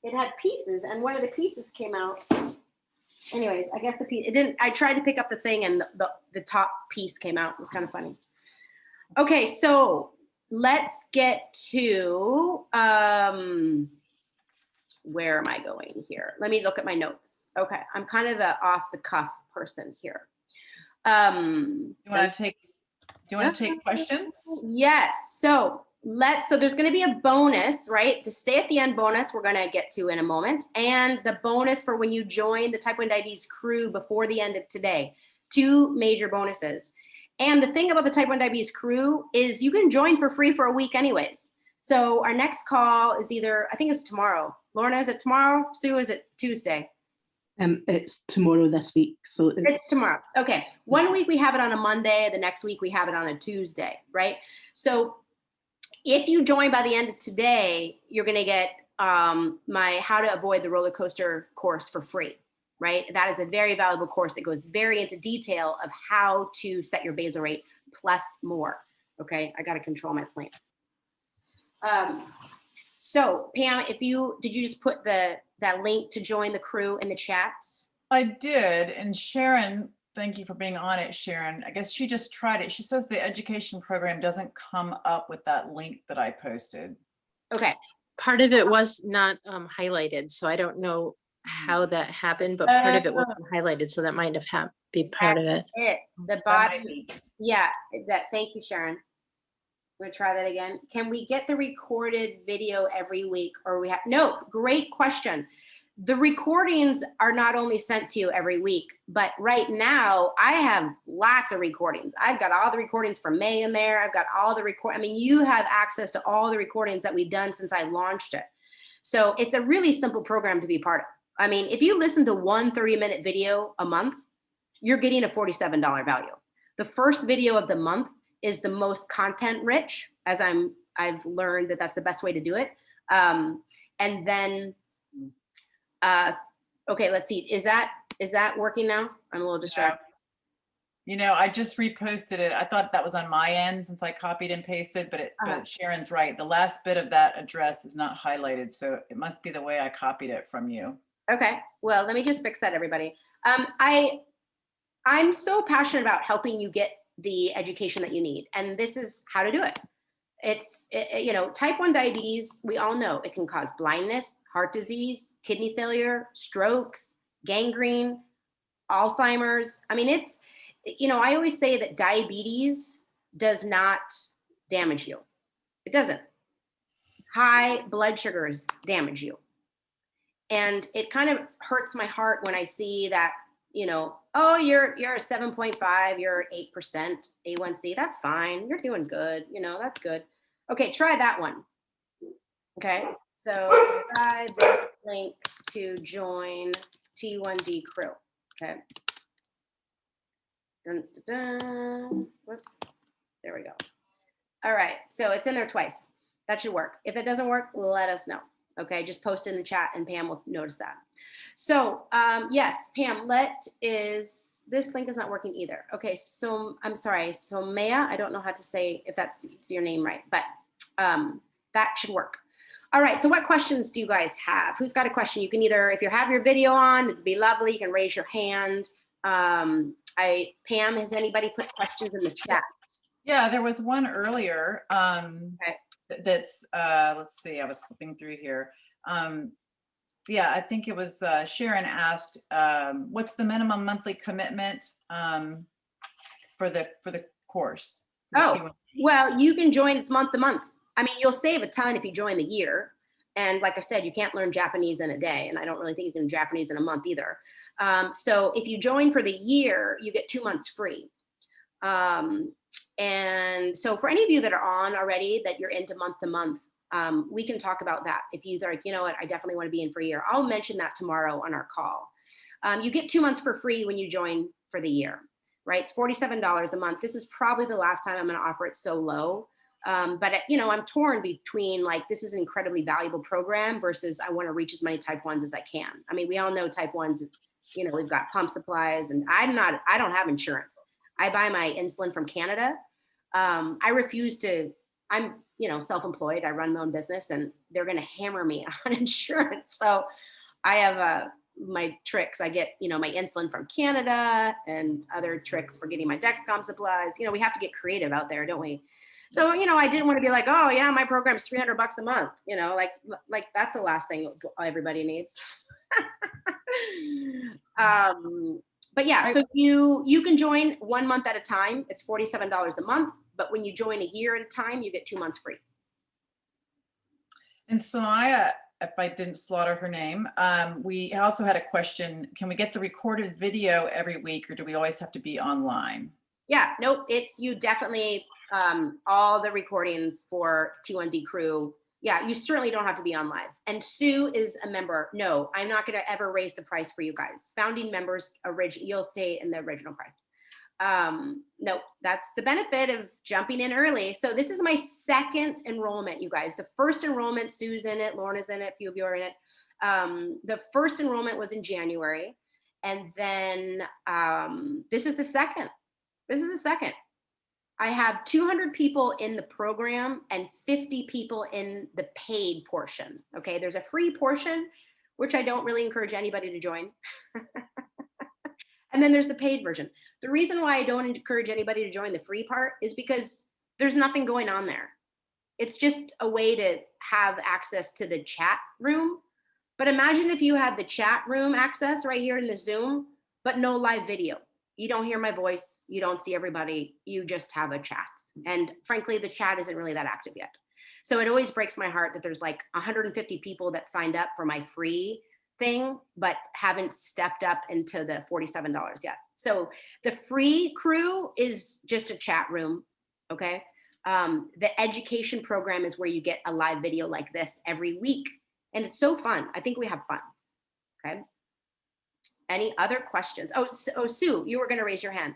It had pieces, and one of the pieces came out. Anyways, I guess the piece, it didn't, I tried to pick up the thing, and the top piece came out. It was kind of funny. Okay, so let's get to, where am I going here? Let me look at my notes. Okay, I'm kind of a off the cuff person here. Do you want to take questions? Yes. So there's going to be a bonus, right? The stay at the end bonus we're going to get to in a moment. And the bonus for when you join the Type 1 Diabetes crew before the end of today. 2 major bonuses. And the thing about the Type 1 Diabetes crew is you can join for free for a week anyways. So our next call is either, I think it's tomorrow. Lorna, is it tomorrow? Sue, is it Tuesday? It's tomorrow this week. So it's tomorrow. Okay. One week we have it on a Monday. The next week we have it on a Tuesday, right? So if you join by the end of today, you're going to get my How to Avoid the Roller Coaster course for free, right? That is a very valuable course that goes very into detail of how to set your basal rate plus more. Okay. I got to control my plant. So Pam, did you just put that link to join the crew in the chat? I did. And Sharon, thank you for being on it, Sharon. I guess she just tried it. She says the education program doesn't come up with that link that I posted. Okay. Part of it was not highlighted, so I don't know how that happened, but part of it wasn't highlighted, so that might have been part of it. The body, yeah, thank you, Sharon. I'm gonna try that again. Can we get the recorded video every week, or no, great question. The recordings are not only sent to you every week, but right now I have lots of recordings. I've got all the recordings from May in there. I've got all the I mean, you have access to all the recordings that we've done since I launched it. So it's a really simple program to be part of. I mean, if you listen to one 30-minute video a month, you're getting a $47 value. The first video of the month is the most content rich, as I've learned that that's the best way to do it. And then, okay, let's see. Is that working now? I'm a little distracted. I just reposted it. I thought that was on my end since I copied and pasted, but Sharon's right. The last bit of that address is not highlighted, so it must be the way I copied it from you. Okay, well, let me just fix that, everybody. I'm so passionate about helping you get the education that you need, and this is how to do it. It's, type 1 diabetes, we all know it can cause blindness, heart disease, kidney failure, strokes, gangrene, Alzheimer's. I mean, it's, I always say that diabetes does not damage you. It doesn't. High blood sugars damage you. And it kind of hurts my heart when I see that, oh, you're a 7.5, you're 8% A1c. That's fine. You're doing good. That's good. Okay, try that one. Okay, so try this link to join T1D crew. Okay. Dun, dun, dun. Whoops. There we go. All right, so it's in there twice. That should work. If it doesn't work, let us know. Okay, just post it in the chat and Pam will notice that. So yes, Pam, this link is not working either. Okay, so I'm sorry, so Maya, I don't know how to say if that's your name right, but that should work. All right, so what questions do you guys have? Who's got a question? You can either, if you have your video on, it'd be lovely, you can raise your hand. Pam, has anybody put questions in the chat? Yeah, there was one earlier. Okay. That's let's see, I was flipping through here. Yeah, I think it was Sharon asked, what's the minimum monthly commitment for the course? Oh, well, you can join this month to month. I mean, you'll save a ton if you join the year. And like I said, you can't learn Japanese in a day. And I don't really think you can learn Japanese in a month either. So if you join for the year, you get 2 months free. And so for any of you that are on already, that you're into month to month, we can talk about that. If you're like, you know what, I definitely want to be in for a year. I'll mention that tomorrow on our call. You get 2 months for free when you join for the year, right? It's $47 a month. This is probably the last time I'm going to offer it so low. But I'm torn between like, this is an incredibly valuable program versus I want to reach as many type 1s as I can. I mean, we all know type 1s, we've got pump supplies and I don't have insurance. I buy my insulin from Canada. I refuse to, I'm, self-employed. I run my own business and they're going to hammer me on insurance. So I have my tricks. I get, my insulin from Canada and other tricks for getting my Dexcom supplies. We have to get creative out there, don't we? So, I didn't want to be like, oh yeah, my program's $300 a month, like that's the last thing everybody needs. But yeah, so you can join 1 month at a time. It's $47 a month, but when you join a year at a time, you get 2 months free. And Samaya, if I didn't slaughter her name, we also had a question. Can we get the recorded video every week or do we always have to be online? Yeah, nope, it's you definitely, all the recordings for T1D crew. Yeah, you certainly don't have to be on live. And Sue is a member. No, I'm not going to ever raise the price for you guys. Founding members, you'll stay in the original price. No, that's the benefit of jumping in early. So this is my second enrollment, you guys. The first enrollment, Sue's in it, Lorna's in it, a few of you are in it. The first enrollment was in January. And then this is the second. This is the second. I have 200 people in the program and 50 people in the paid portion. Okay, there's a free portion, which I don't really encourage anybody to join. And then there's the paid version. The reason why I don't encourage anybody to join the free part is because there's nothing going on there. It's just a way to have access to the chat room. But imagine if you had the chat room access right here in the Zoom, but no live video. You don't hear my voice, you don't see everybody, you just have a chat. And frankly, the chat isn't really that active yet. So it always breaks my heart that there's like 150 people that signed up for my free thing, but haven't stepped up into the $47 yet. So the free crew is just a chat room, okay? The education program is where you get a live video like this every week. And it's so fun. I think we have fun, okay? Any other questions? Oh, Sue, you were going to raise your hand.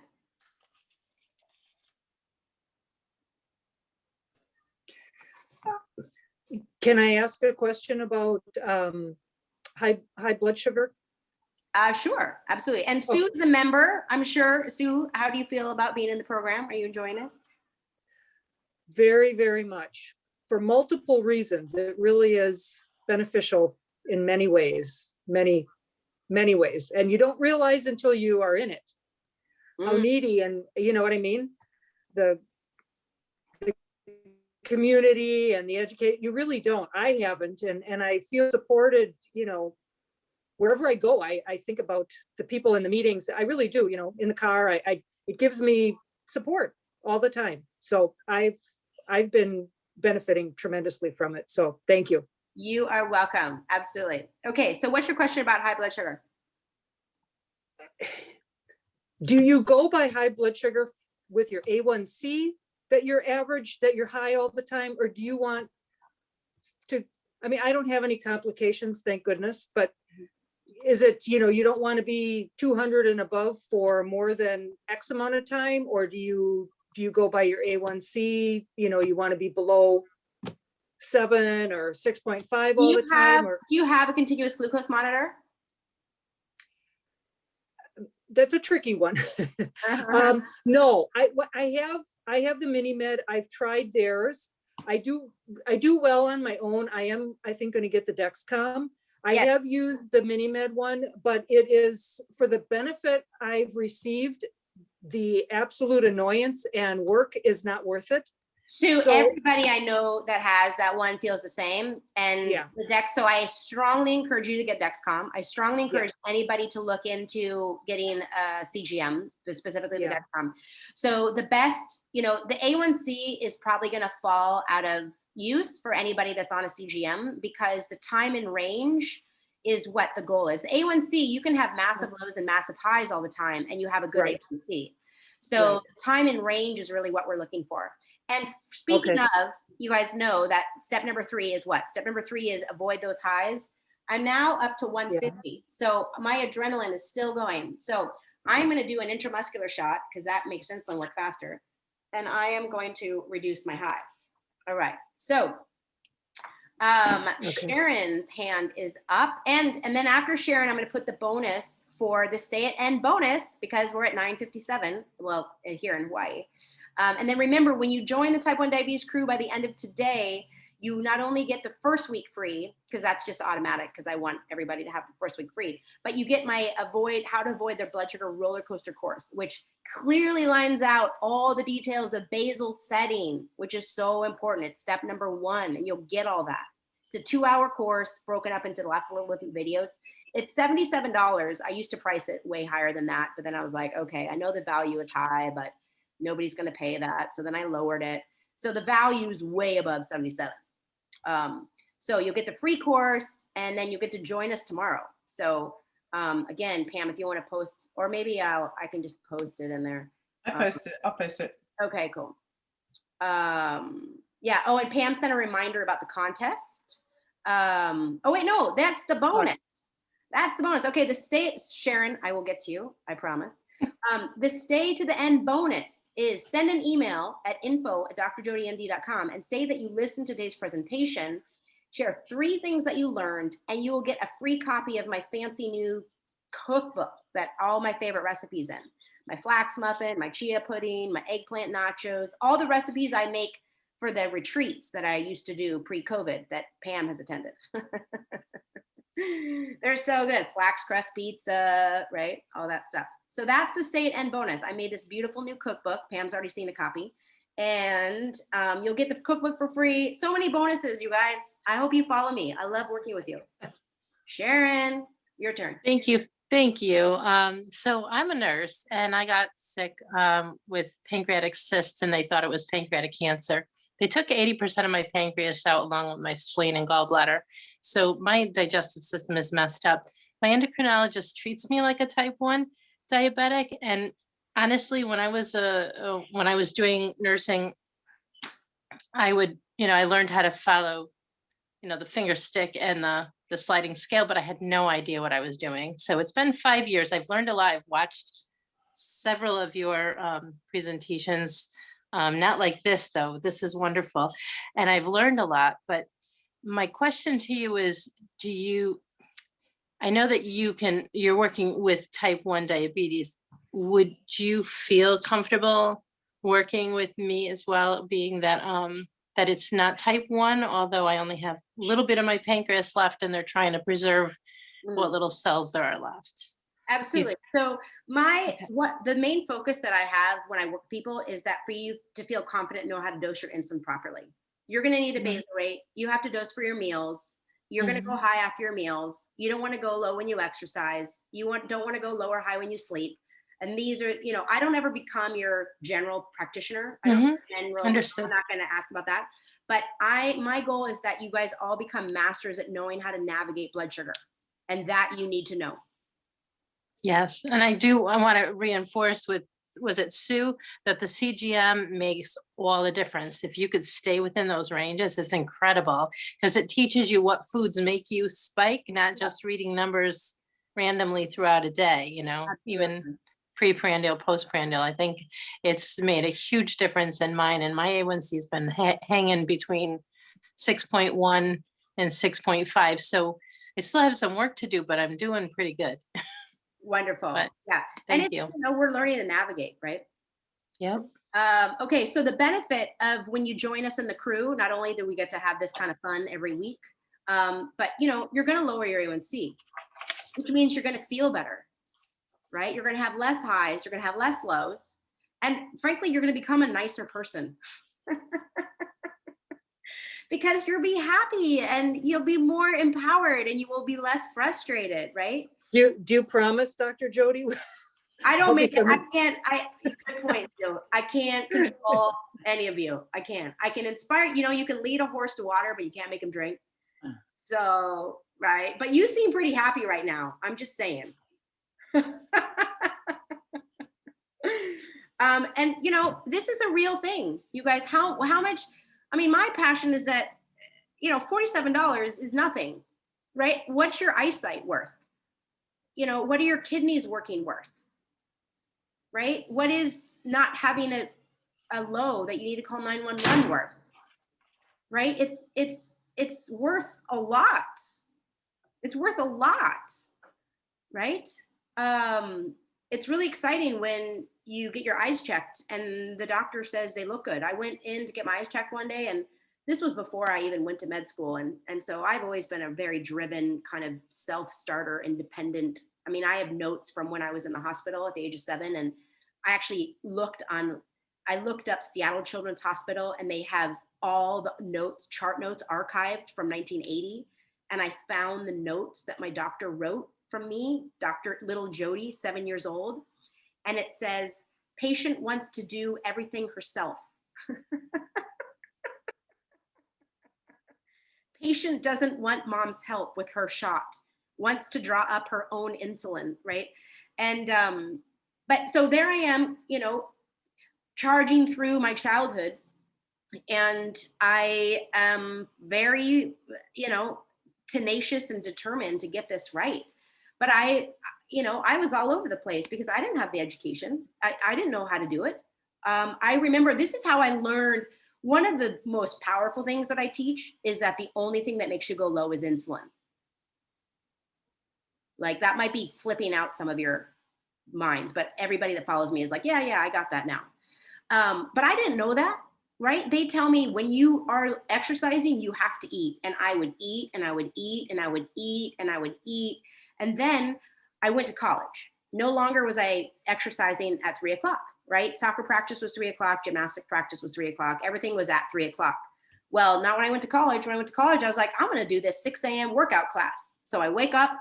Can I ask a question about high blood sugar? Sure, absolutely. And Sue is a member, I'm sure. Sue, how do you feel about being in the program? Are you enjoying it? Very, very much. For multiple reasons. It really is beneficial in many ways, many ways. And you don't realize until you are in it, how needy, and you know what I mean? The community and the educate, you really don't. I haven't. And I feel supported, you know, wherever I go. I think about the people in the meetings. I really do, you know, in the car, it gives me support all the time. So I've been benefiting tremendously from it. So thank you. You are welcome. Absolutely. Okay. So what's your question about high blood sugar? Do you go by high blood sugar with your A1c that you're average, that you're high all the time? Or do you want to, I mean, I don't have any complications, thank goodness, but is it, you know, you don't want to be 200 and above for more than X amount of time? Or do you go by your A1c, you know, you want to be below 7 or 6.5 all the time? Or Do you have a continuous glucose monitor? that's a tricky one. No, I have the mini med. I've tried theirs. I do well on my own. I think going to get the Dexcom. I have used the mini med one, but it is for the benefit I've received, the absolute annoyance and work is not worth it. So So- everybody I know that has that one feels the same. And Yeah. the Dex, so I strongly encourage you to get Dexcom. I strongly encourage anybody to look into getting a CGM, specifically the Yeah. Dexcom. So the best, you know, the A1c is probably going to fall out of use for anybody that's on a CGM because the time and range is what the goal is. The A1c, you can have massive lows and massive highs all the time and you have a good Right. A1c. So Right. time and range is really what we're looking for. And speaking of, you guys know that step number 3 is what? Step number 3 is avoid those highs. I'm now up to 150. So my adrenaline is still going. So I'm going to do an intramuscular shot because that makes insulin work faster. And I am going to reduce my high. All right. So Sharon's hand is up. And then after Sharon, I'm going to put the bonus for the stay at end bonus because we're at 9:57. Well, here in Hawaii. And then remember, when you join the type 1 diabetes crew by the end of today, you not only get the first week free, because that's just automatic, because I want everybody to have the first week free, but you get my how to avoid their blood sugar roller coaster course, which clearly lines out all the details of basal setting, which is so important. It's step number 1, and you'll get all that. It's a 2-hour course broken up into lots of little videos. It's $77. I used to price it way higher than that, but then I was like, okay, I know the value is high, but nobody's going to pay that. So then I lowered it. So the value is way above 77. So you'll get the free course and then you get to join us tomorrow. So again, Pam, if you want to post, or maybe I can just post it in there. I'll post it. Okay, cool. Yeah. Oh, and Pam sent a reminder about the contest. Oh wait, no, that's the bonus. That's the bonus. Okay, the stay, Sharon, I will get to you, I promise. The stay to the end bonus is send an email at info@drjodymd.com and say that you listened to today's presentation, share 3 things that you learned, and you will get a free copy of my fancy new cookbook that all my favorite recipes in. My flax muffin, my chia pudding, my eggplant nachos, all the recipes I make for the retreats that I used to do pre-COVID that Pam has attended. They're so good. Flax crust pizza, right? All that stuff. So that's the stay at end bonus. I made this beautiful new cookbook. Pam's already seen a copy. And you'll get the cookbook for free. So many bonuses, you guys. I hope you follow me. I love working with you. Sharon, your turn. Thank you. Thank you. So I'm a nurse and I got sick with pancreatic cysts and they thought it was pancreatic cancer. They took 80% of my pancreas out along with my spleen and gallbladder. So my digestive system is messed up. My endocrinologist treats me like a type 1 diabetic. And honestly, when I was doing nursing, I learned how to follow, the finger stick and the sliding scale, but I had no idea what I was doing. So it's been 5 years. I've learned a lot. I've watched several of your presentations. Not like this, though. This is wonderful. And I've learned a lot. But my question to you is, I know that you're working with type 1 diabetes. Would you feel comfortable working with me as well, being that that it's not type 1, although I only have a little bit of my pancreas left and they're trying to preserve what little cells there are left? Absolutely. So the main focus that I have when I work with people is that for you to feel confident, know how to dose your insulin properly. You're going to need a basal rate. You have to dose for your meals. You're going to go high after your meals. You don't want to go low when you exercise. Don't want to go low or high when you sleep. And these are, I don't ever become your general practitioner. I don't general. Understood. I'm not going to ask about that. But my goal is that you guys all become masters at knowing how to navigate blood sugar, and that you need to know. Yes, and I want to reinforce with, was it Sue, that the CGM makes all the difference. If you could stay within those ranges, it's incredible because it teaches you what foods make you spike, not just reading numbers randomly throughout a day, even pre-prandial, post-prandial. I think it's made a huge difference in mine, and my A1C has been hanging between 6.1 and 6.5. So I still have some work to do, but I'm doing pretty good. Wonderful. But Yeah. thank and you. we're learning to navigate, right? Yep. Okay. So the benefit of when you join us in the crew, not only do we get to have this kind of fun every week, but you're going to lower your A1C, which means you're going to feel better, right? You're going to have less highs, you're going to have less lows. And frankly, you're going to become a nicer person because you'll be happy and you'll be more empowered and you will be less frustrated, right? Do you promise, Dr. Jody? I don't I'll make it. become Good point, Stu. I can't control any of you. I can inspire, you can lead a horse to water, but you can't make him drink. So, right. But you seem pretty happy right now. I'm just saying. And this is a real thing, you guys. How much? I mean, my passion is that, $47 is nothing, right? What's your eyesight worth? What are your kidneys working worth? Right? What is not having a low that you need to call 911 worth? Right? It's worth a lot. It's worth a lot, right? It's really exciting when you get your eyes checked and the doctor says they look good. I went in to get my eyes checked one day, and this was before I even went to med school. And so I've always been a very driven, kind of self-starter, independent. I mean, I have notes from when I was in the hospital at the age of 7, and I actually looked up Seattle Children's Hospital, and they have all the notes, chart notes archived from 1980. And I found the notes that my doctor wrote from me, Dr. Little Jody, 7 years old. And it says, patient wants to do everything herself. Patient doesn't want mom's help with her shot, wants to draw up her own insulin, right? And, but so there I am, charging through my childhood, and I am very, tenacious and determined to get this right. But I was all over the place because I didn't have the education. I didn't know how to do it. I remember this is how I learned. One of the most powerful things that I teach is that the only thing that makes you go low is insulin. Like, that might be flipping out some of your minds, but everybody that follows me is like, yeah, I got that now. But I didn't know that, right? They tell me when you are exercising, you have to eat. And I would eat and I would eat and I would eat and I would eat. And then I went to college. No longer was I exercising at 3 o'clock, right? Soccer practice was 3 o'clock. Gymnastic practice was 3 o'clock. Everything was at 3 o'clock. Well, not when I went to college. When I went to college, I was like, I'm going to do this 6 a.m. workout class. So I wake up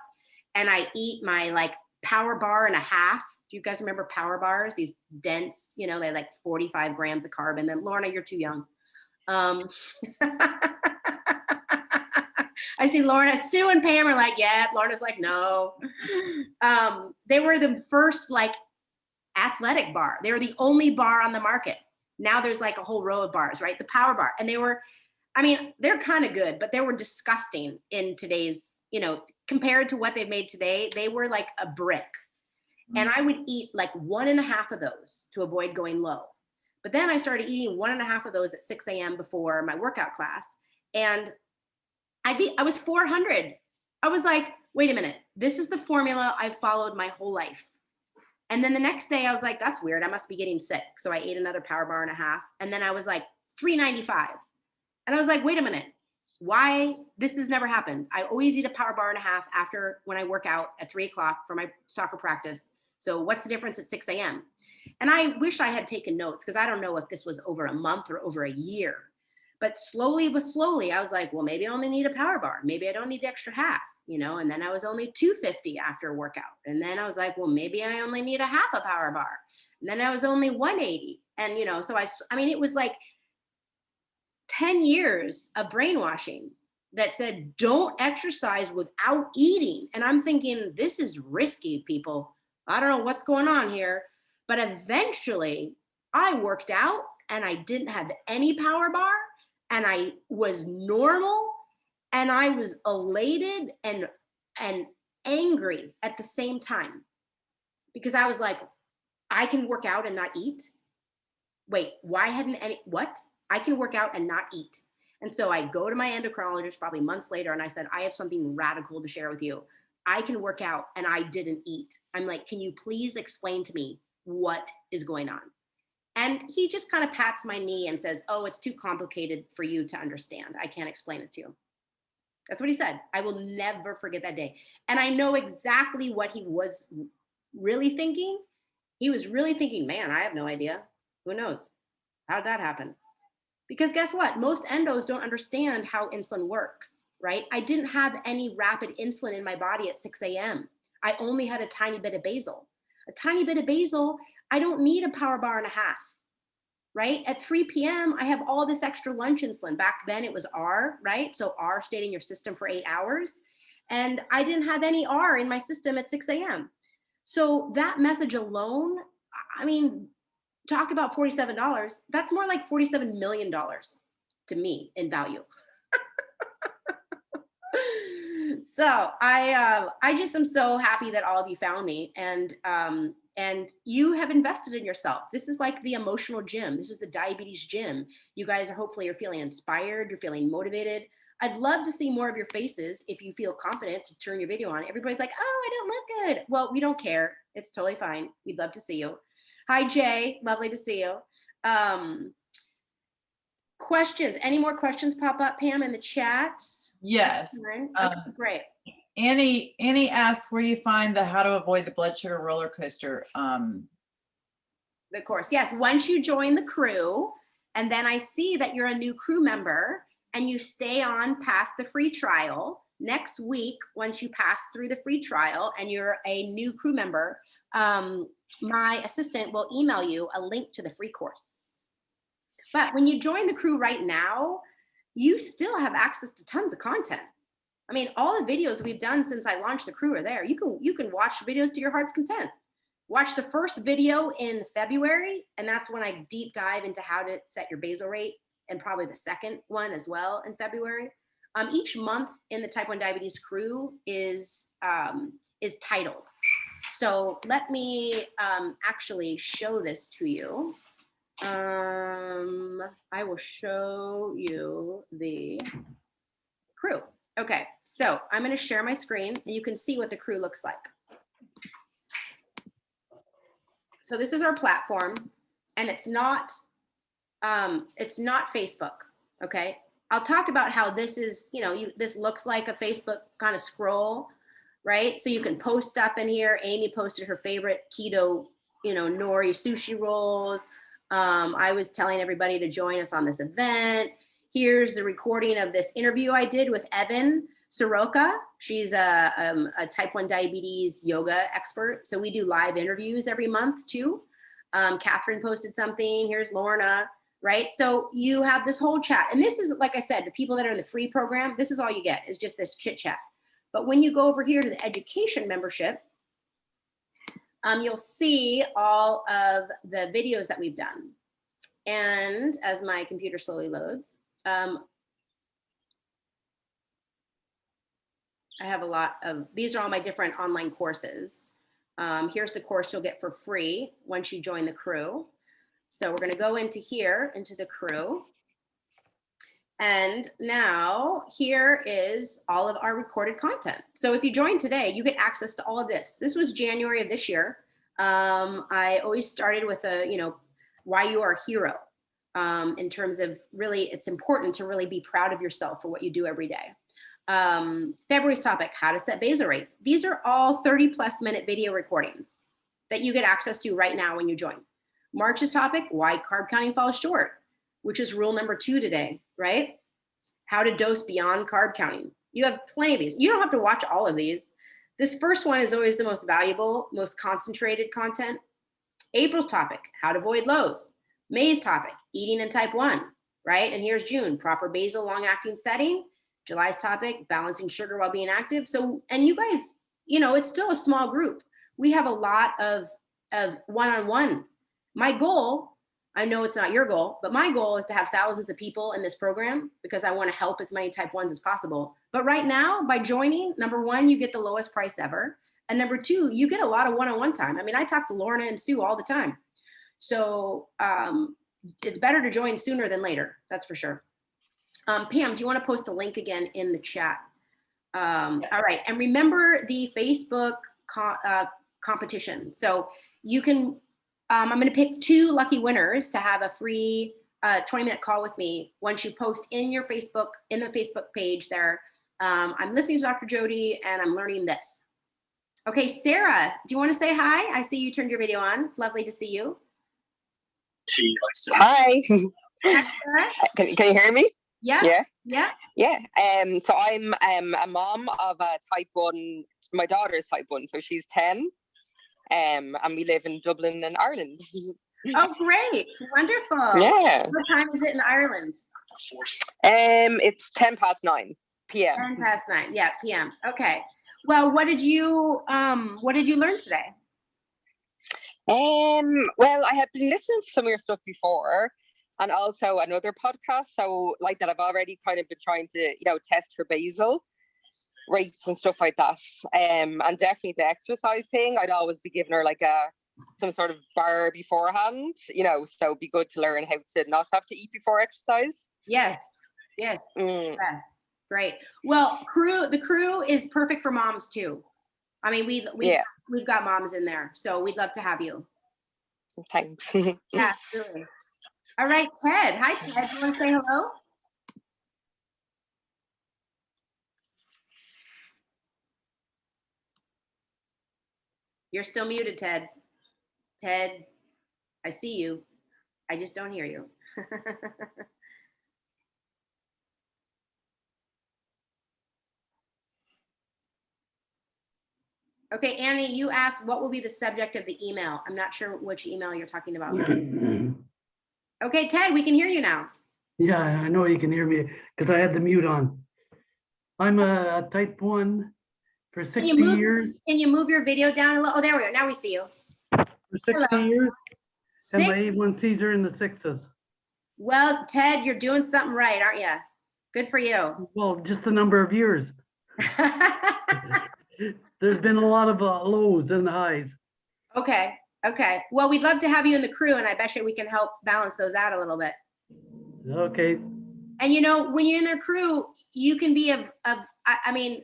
and I eat my power bar and a half. Do you guys remember power bars? These dense, they like 45 grams of carb in them. Lorna, you're too young. I see Lorna, Sue and Pam are like, yeah. Lorna's like, no. They were the first athletic bar. They were the only bar on the market. Now there's a whole row of bars, right? The power bar. And they're kind of good, but they were disgusting in today's, compared to what they've made today. They were like a brick. And I would eat 1.5 of those to avoid going low. But then I started eating 1.5 of those at 6 a.m. before my workout class. And I was 400. I was like, wait a minute, this is the formula I've followed my whole life. And then the next day I was like, that's weird. I must be getting sick. So I ate another power bar and a half. And then I was like 395. And I was like, wait a minute. Why? This has never happened. I always eat a power bar and a half after when I work out at 3 o'clock for my soccer practice. So what's the difference at 6 a.m.? And I wish I had taken notes because I don't know if this was over a month or over a year. But slowly but slowly, I was like, well, maybe I only need a power bar. Maybe I don't need the extra half, you know, and then I was only 250 after a workout. And then I was like, well, maybe I only need a half a power bar. And then I was only 180. And, you know, so I mean, it was like 10 years of brainwashing that said, don't exercise without eating. And I'm thinking, this is risky, people. I don't know what's going on here. But eventually I worked out and I didn't have any power bar and I was normal and I was elated and angry at the same time because I was like, I can work out and not eat. Wait, why hadn't any, what? I can work out and not eat. And so I go to my endocrinologist probably months later and I said, I have something radical to share with you. I can work out and I didn't eat. I'm like, can you please explain to me what is going on? And he just kind of pats my knee and says, oh, it's too complicated for you to understand. I can't explain it to you. That's what he said. I will never forget that day. And I know exactly what he was really thinking. He was really thinking, man, I have no idea. Who knows? How'd that happen? Because guess what? Most endos don't understand how insulin works, right? I didn't have any rapid insulin in my body at 6 a.m. I only had a tiny bit of basal. A tiny bit of basal, I don't need a power bar and a half, right? At 3 p.m., I have all this extra lunch insulin. Back then it was R, right? So R stayed in your system for 8 hours. And I didn't have any R in my system at 6 a.m. So that message alone, I mean, talk about $47. That's more like $47 million to me in value. So I just am so happy that all of you found me and you have invested in yourself. This is like the emotional gym. This is the diabetes gym. You guys are hopefully you're feeling inspired. You're feeling motivated. I'd love to see more of your faces if you feel confident to turn your video on. Everybody's like, oh, I don't look good. Well, we don't care. It's totally fine. We'd love to see you. Hi, Jay. Lovely to see you. Questions? Any more questions pop up, Pam, in the chat? Yes. Okay, great. Annie asks, where do you find the how to avoid the blood sugar roller coaster? The course. Yes. Once you join the crew, and then I see that you're a new crew member and you stay on past the free trial. Next week, once you pass through the free trial and you're a new crew member, my assistant will email you a link to the free course. But when you join the crew right now, you still have access to tons of content. I mean, all the videos we've done since I launched the crew are there. You can watch videos to your heart's content. Watch the first video in February, and that's when I deep dive into how to set your basal rate, and probably the second one as well in February. Each month in the type 1 diabetes crew is titled. So let me actually show this to you. I will show you the crew. Okay, so I'm going to share my screen and you can see what the crew looks like. So this is our platform and it's not Facebook. Okay. I'll talk about how this is, you know, this looks like a Facebook kind of scroll, right? So you can post stuff in here. Amy posted her favorite keto, you know, nori sushi rolls. I was telling everybody to join us on this event. Here's the recording of this interview I did with Evan Soroka. She's a type 1 diabetes yoga expert. So we do live interviews every month too. Catherine posted something. Here's Lorna, right? So you have this whole chat. And this is, like I said, the people that are in the free program, this is all you get is just this chit chat. But when you go over here to the education membership, you'll see all of the videos that we've done. And as my computer slowly loads, I have a lot of, these are all my different online courses. Here's the course you'll get for free once you join the crew. So we're going to go into here, into the crew. And now here is all of our recorded content. So if you join today, you get access to all of this. This was January of this year. I always started with why you are a hero, in terms of really, it's important to really be proud of yourself for what you do every day. February's topic, how to set basal rates. These are all 30+ minute video recordings that you get access to right now when you join. March's topic, why carb counting falls short, which is rule number 2 today, right? How to dose beyond carb counting. You have plenty of these. You don't have to watch all of these. This first one is always the most valuable, most concentrated content. April's topic, how to avoid lows. May's topic, eating in type 1, right? And here's June, proper basal long-acting setting. July's topic, balancing sugar while being active. So, and you guys, it's still a small group. We have a lot of one-on-one. My goal, I know it's not your goal, but my goal is to have thousands of people in this program because I want to help as many type 1s as possible. But right now, by joining, number 1, you get the lowest price ever. And number 2, you get a lot of one-on-one time. I mean, I talk to Lorna and Sue all the time. So it's better to join sooner than later. That's for sure. Pam, do you want to post the link again in the chat? All right. And remember the Facebook competition. So you can, I'm going to pick 2 lucky winners to have a free 20-minute call with me once you post in your Facebook, in the Facebook page there. I'm listening to Dr. Jody and I'm learning this. Okay, Sarah, do you want to say hi? I see you turned your video on. Lovely to see you. Hi. Hi, Sarah. Can you hear me? Yeah. Yeah. So I'm a mom of a type 1. My daughter's type 1, so she's 10. And we live in Dublin in Ireland. Oh, great. Wonderful. Yeah. What time is it in Ireland? It's 9:10 p.m. 9:10. Yeah, p.m. Okay. Well, what did you learn today? Well, I have been listening to some of your stuff before, and also another podcast. So like that, I've already kind of been trying to, test for basal rates and stuff like that. And definitely the exercise thing, I'd always be giving her like some sort of bar beforehand, so it'd be good to learn how to not have to eat before exercise. Yes. Yes. Great. Well, the crew is perfect for moms too. I mean, we've got moms in there, so we'd love to have you. Thanks. Yeah, absolutely. All right, Ted. Hi, Ted. Do you want to say hello? You're still muted, Ted. Ted, I see you. I just don't hear you. Okay, Annie, you asked what will be the subject of the email. I'm not sure which email you're talking about. Okay, Ted, we can hear you now. Yeah, I know you can hear me because I had the mute on. I'm a type 1 for 60 years. Can you move your video down a little? Oh, there we go. Now we see you. For 60 years, and my 6. A1Cs are in the 6s. Well, Ted, you're doing something right, aren't you? Good for you. Well, just a number of years. There's been a lot of lows and highs. Okay. Well, we'd love to have you in the crew, and I bet you we can help balance those out a little bit. Okay. And when you're in their crew, you can be I mean,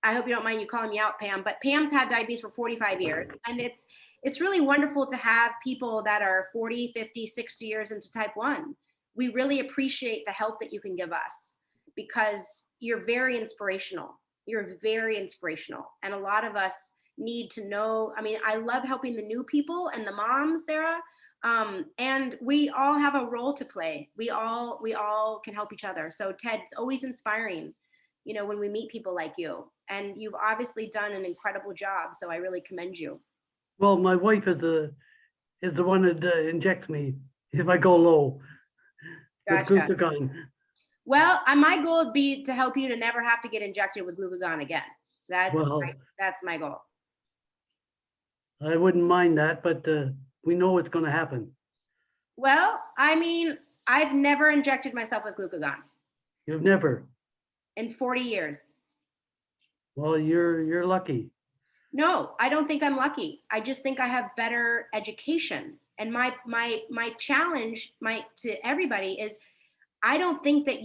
I hope you don't mind you calling me out, Pam, but Pam's had diabetes for 45 years. And it's really wonderful to have people that are 40, 50, 60 years into type 1. We really appreciate the help that you can give us because you're very inspirational. You're very inspirational. And a lot of us need to know, I mean, I love helping the new people and the moms, Sarah. And we all have a role to play. We all can help each other. So Ted, it's always inspiring, when we meet people like you. And you've obviously done an incredible job. So I really commend you. Well, my wife is the one that injects me if I go low. Gotcha. With glucagon. Well, my goal would be to help you to never have to get injected with glucagon again. That's my goal. I wouldn't mind that, but we know it's going to happen. Well, I mean, I've never injected myself with glucagon. You've never? In 40 years. Well, you're lucky. No, I don't think I'm lucky. I just think I have better education. And my challenge to everybody is, I don't think that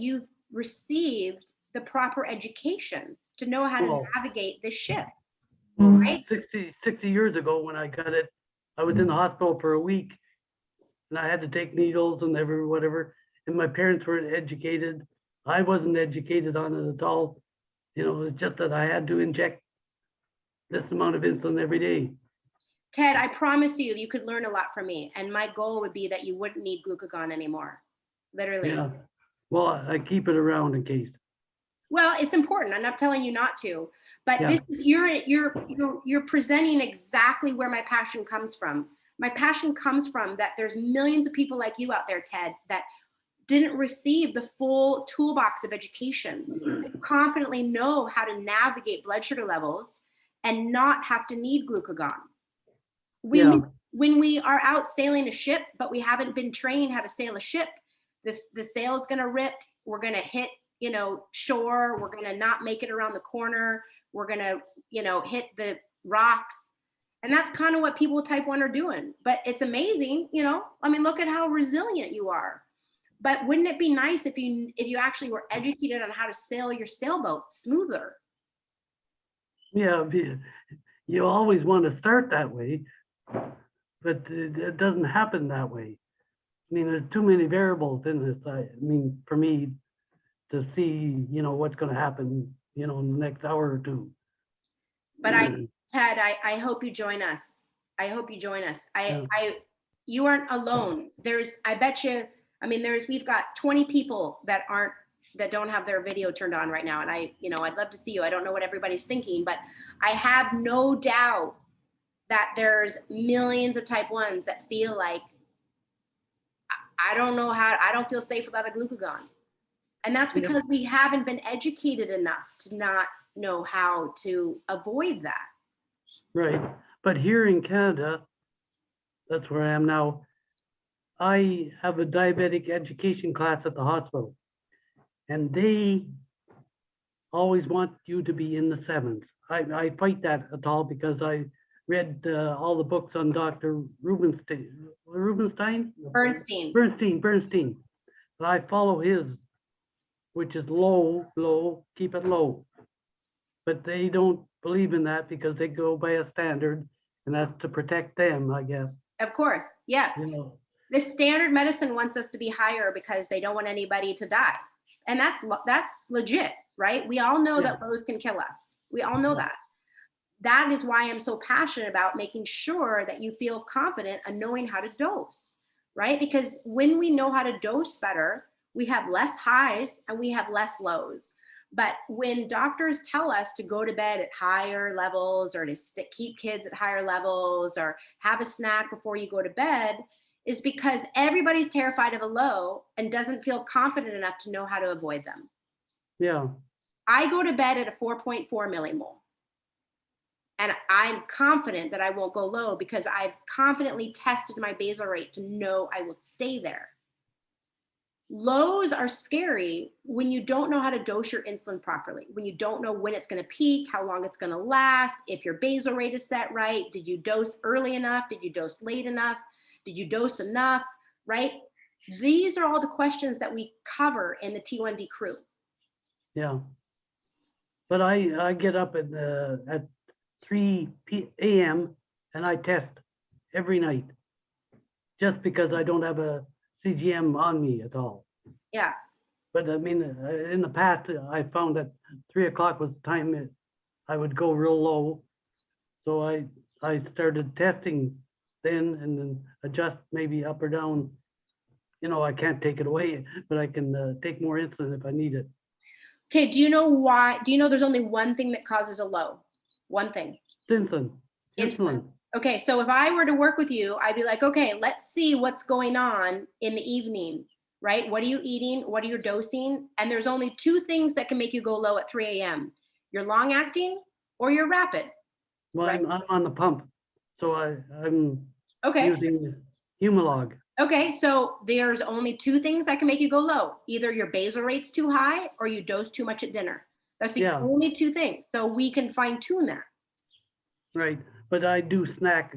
received the proper education to know how to Well- navigate this ship. Well, Right. 60 years ago when I got it, I was in the hospital for a week and I had to take needles and whatever. And my parents weren't educated. I wasn't educated on it at all. You know, it's just that I had to inject this amount of insulin every day. Ted, I promise you, you could learn a lot from me. And my goal would be that you wouldn't need glucagon anymore. Literally. Yeah. Well, I keep it around in case. Well, it's important. I'm not telling you not to, but Yeah. this is you're presenting exactly where my passion comes from. My passion comes from that there's millions of people like you out there, Ted, that didn't receive the full toolbox of education to confidently know how to navigate blood sugar levels and not have to need glucagon. When we are out sailing a ship, but we haven't been trained how to sail a ship, the sail's gonna rip, we're gonna hit, shore, we're gonna not make it around the corner, we're gonna, hit the rocks. And that's kind of what people with type 1 are doing. But it's amazing, look at how resilient you are. But wouldn't it be nice if you actually were educated on how to sail your sailboat smoother? Yeah, you always want to start that way, but it doesn't happen that way. I mean, there's too many variables in this. For me to see, what's going to happen, in the next hour or two. But Ted, I hope you join us. I hope you join us. Yeah. You aren't alone. I bet you, we've got 20 people that don't have their video turned on right now. And I'd love to see you. I don't know what everybody's thinking, but I have no doubt that there's millions of type 1s that feel like, I don't feel safe without a glucagon. And that's because we haven't been educated enough to not know how to avoid that. Right. But here in Canada, that's where I am now, I have a diabetic education class at the hospital. And they always want you to be in the 7s. I fight that at all because I read all the books on Dr. Bernstein. But I follow his, which is low, keep it low. But they don't believe in that because they go by a standard, and that's to protect them, I guess. Of course, yeah. The standard medicine wants us to be higher because they don't want anybody to die. And that's legit, right? We all know that lows can kill us. We all know that. That is why I'm so passionate about making sure that you feel confident in knowing how to dose, right? Because when we know how to dose better, we have less highs and we have less lows. But when doctors tell us to go to bed at higher levels or to keep kids at higher levels or have a snack before you go to bed, is because everybody's terrified of a low and doesn't feel confident enough to know how to avoid them. Yeah. I go to bed at a 4.4 millimole. And I'm confident that I won't go low because I've confidently tested my basal rate to know I will stay there. Lows are scary when you don't know how to dose your insulin properly, when you don't know when it's going to peak, how long it's going to last, if your basal rate is set right. Did you dose early enough? Did you dose late enough? Did you dose enough, right? These are all the questions that we cover in the T1D crew. Yeah. But I get up at 3 a.m. and I test every night just because I don't have a CGM on me at all. Yeah. But in the past, I found that 3 o'clock was the time I would go real low. So I started testing then and then adjust maybe up or down. I can't take it away, but I can take more insulin if I need it. Okay, do you know why? Do you know there's only one thing that causes a low? One thing. Insulin. Okay, so if I were to work with you, I'd be like, okay, let's see what's going on in the evening, right? What are you eating? What are you dosing? And there's only two things that can make you go low at 3 a.m. You're long acting or you're rapid. Well, right? I'm on the pump, so I'm Okay. using Humalog. Okay, so there's only two things that can make you go low. Either your basal rate's too high or you dose too much at dinner. That's the only two things. So we can fine tune that. Right. but I do snack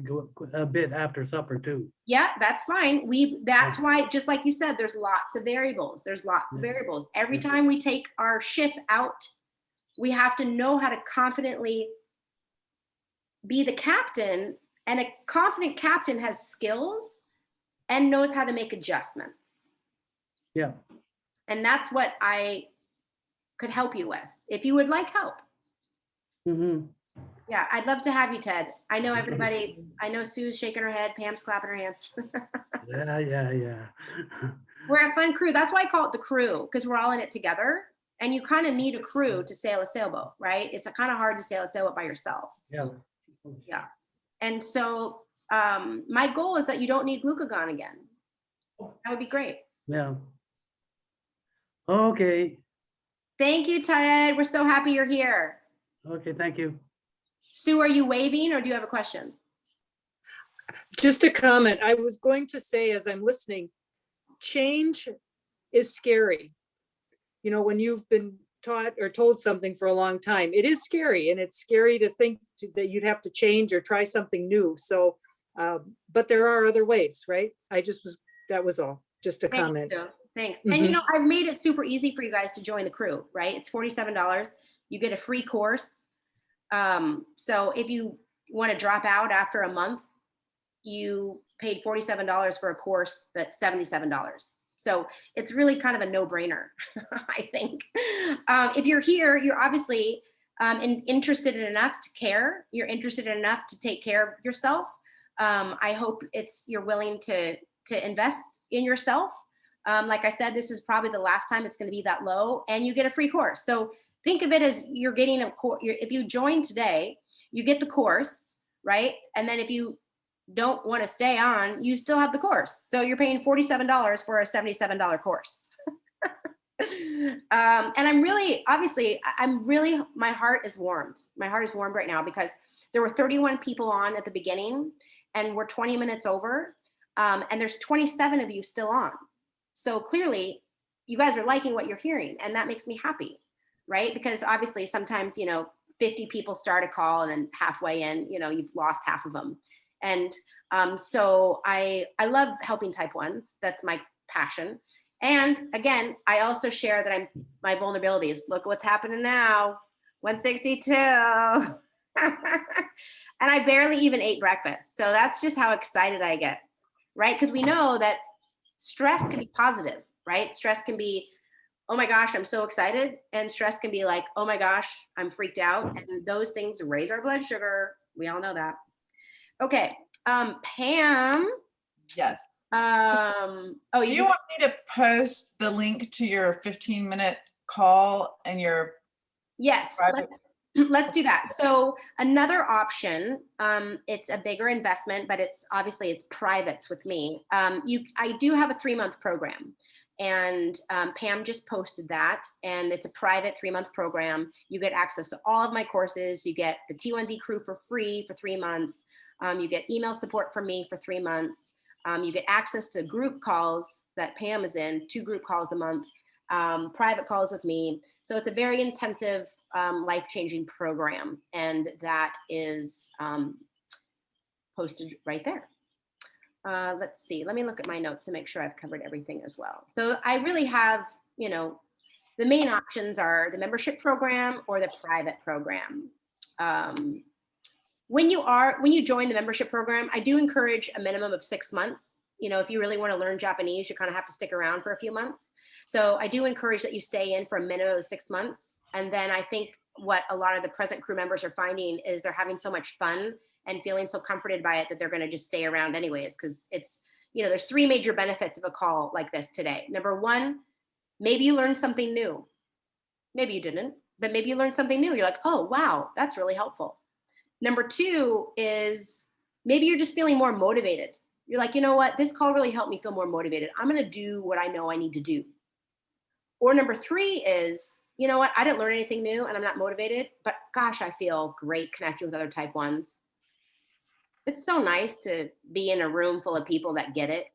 a bit after supper too. Yeah, that's fine. That's why, just like you said, there's lots of variables. There's lots of variables. Every time we take our ship out, we have to know how to confidently be the captain, and a confident captain has skills and knows how to make adjustments. Yeah. And that's what I could help you with, if you would like help. Mm-hmm. Yeah, I'd love to have you, Ted. I know everybody, I know Sue's shaking her head, Pam's clapping her hands. Yeah. We're a fun crew. That's why I call it the crew, because we're all in it together. And you kind of need a crew to sail a sailboat, right? It's kind of hard to sail a sailboat by yourself. Yeah. Yeah. And so my goal is that you don't need glucagon again. That would be great. Yeah. Okay. Thank you, Ted. We're so happy you're here. Okay, thank you. Sue, are you waving or do you have a question? Just a comment. I was going to say, as I'm listening, change is scary. You know, when you've been taught or told something for a long time, it is scary, and it's scary to think that you'd have to change or try something new. So, but there are other ways, right? That was all, just a comment. Thanks, Sue. Thanks. And you know, I've made it super easy for you guys to join the crew, right? It's $47. You get a free course. So if you want to drop out after a month, you paid $47 for a course that's $77. So it's really kind of a no-brainer, I think. If you're here, you're obviously interested in enough to care. You're interested in enough to take care of yourself. I hope you're willing to invest in yourself. Like I said, this is probably the last time it's going to be that low, and you get a free course. So think of it as you're getting a course. If you join today, you get the course, right? And then if you don't want to stay on, you still have the course. So you're paying $47 for a $77 course. And I'm really, obviously, my heart is warmed. My heart is warmed right now because there were 31 people on at the beginning and we're 20 minutes over. And there's 27 of you still on. So clearly you guys are liking what you're hearing, and that makes me happy, right? Because obviously sometimes, 50 people start a call and then halfway in, you've lost half of them. And so I love helping type 1s. That's my passion. And again, I also share that my vulnerabilities. Look what's happening now, 162. And I barely even ate breakfast. So that's just how excited I get, right? Because we know that stress can be positive, right? Stress can be, oh my gosh, I'm so excited. And stress can be like, oh my gosh, I'm freaked out. And those things raise our blood sugar. We all know that. Okay, Pam. Yes. Oh, Do you want me to post the link to your 15-minute call and your? Yes, let's do that. So another option, it's a bigger investment, but it's privates with me. I do have a 3-month program, and Pam just posted that, and it's a private 3-month program. You get access to all of my courses. You get the T1D crew for free for 3 months. You get email support from me for 3 months. You get access to group calls that Pam is in, 2 group calls a month, private calls with me. So it's a very intensive, life-changing program, and that is posted right there. Let's see, let me look at my notes to make sure I've covered everything as well. So I really have, the main options are the membership program or the private program. When you join the membership program, I do encourage a minimum of 6 months. If you really want to learn Japanese, you kind of have to stick around for a few months. So I do encourage that you stay in for a minimum of 6 months. And then I think what a lot of the present crew members are finding is they're having so much fun and feeling so comforted by it that they're going to just stay around anyways. Because it's, there's 3 major benefits of a call like this today. Number 1, maybe you learned something new. Maybe you didn't, but maybe you learned something new. You're like, oh, wow, that's really helpful. Number 2 is maybe you're just feeling more motivated. You're like, you know what, this call really helped me feel more motivated. I'm going to do what I know I need to do. Or number 3 is, you know what, I didn't learn anything new and I'm not motivated, but gosh, I feel great connecting with other type 1s. It's so nice to be in a room full of people that get it,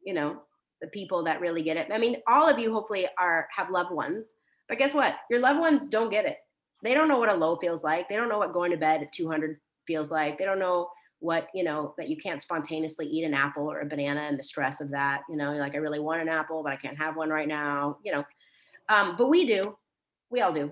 the people that really get it. I mean, all of you hopefully have loved ones, but guess what? Your loved ones don't get it. They don't know what a low feels like. They don't know what going to bed at 200 feels like. They don't know what, that you can't spontaneously eat an apple or a banana and the stress of that. You're like, I really want an apple, but I can't have one right now, but we do. We all do.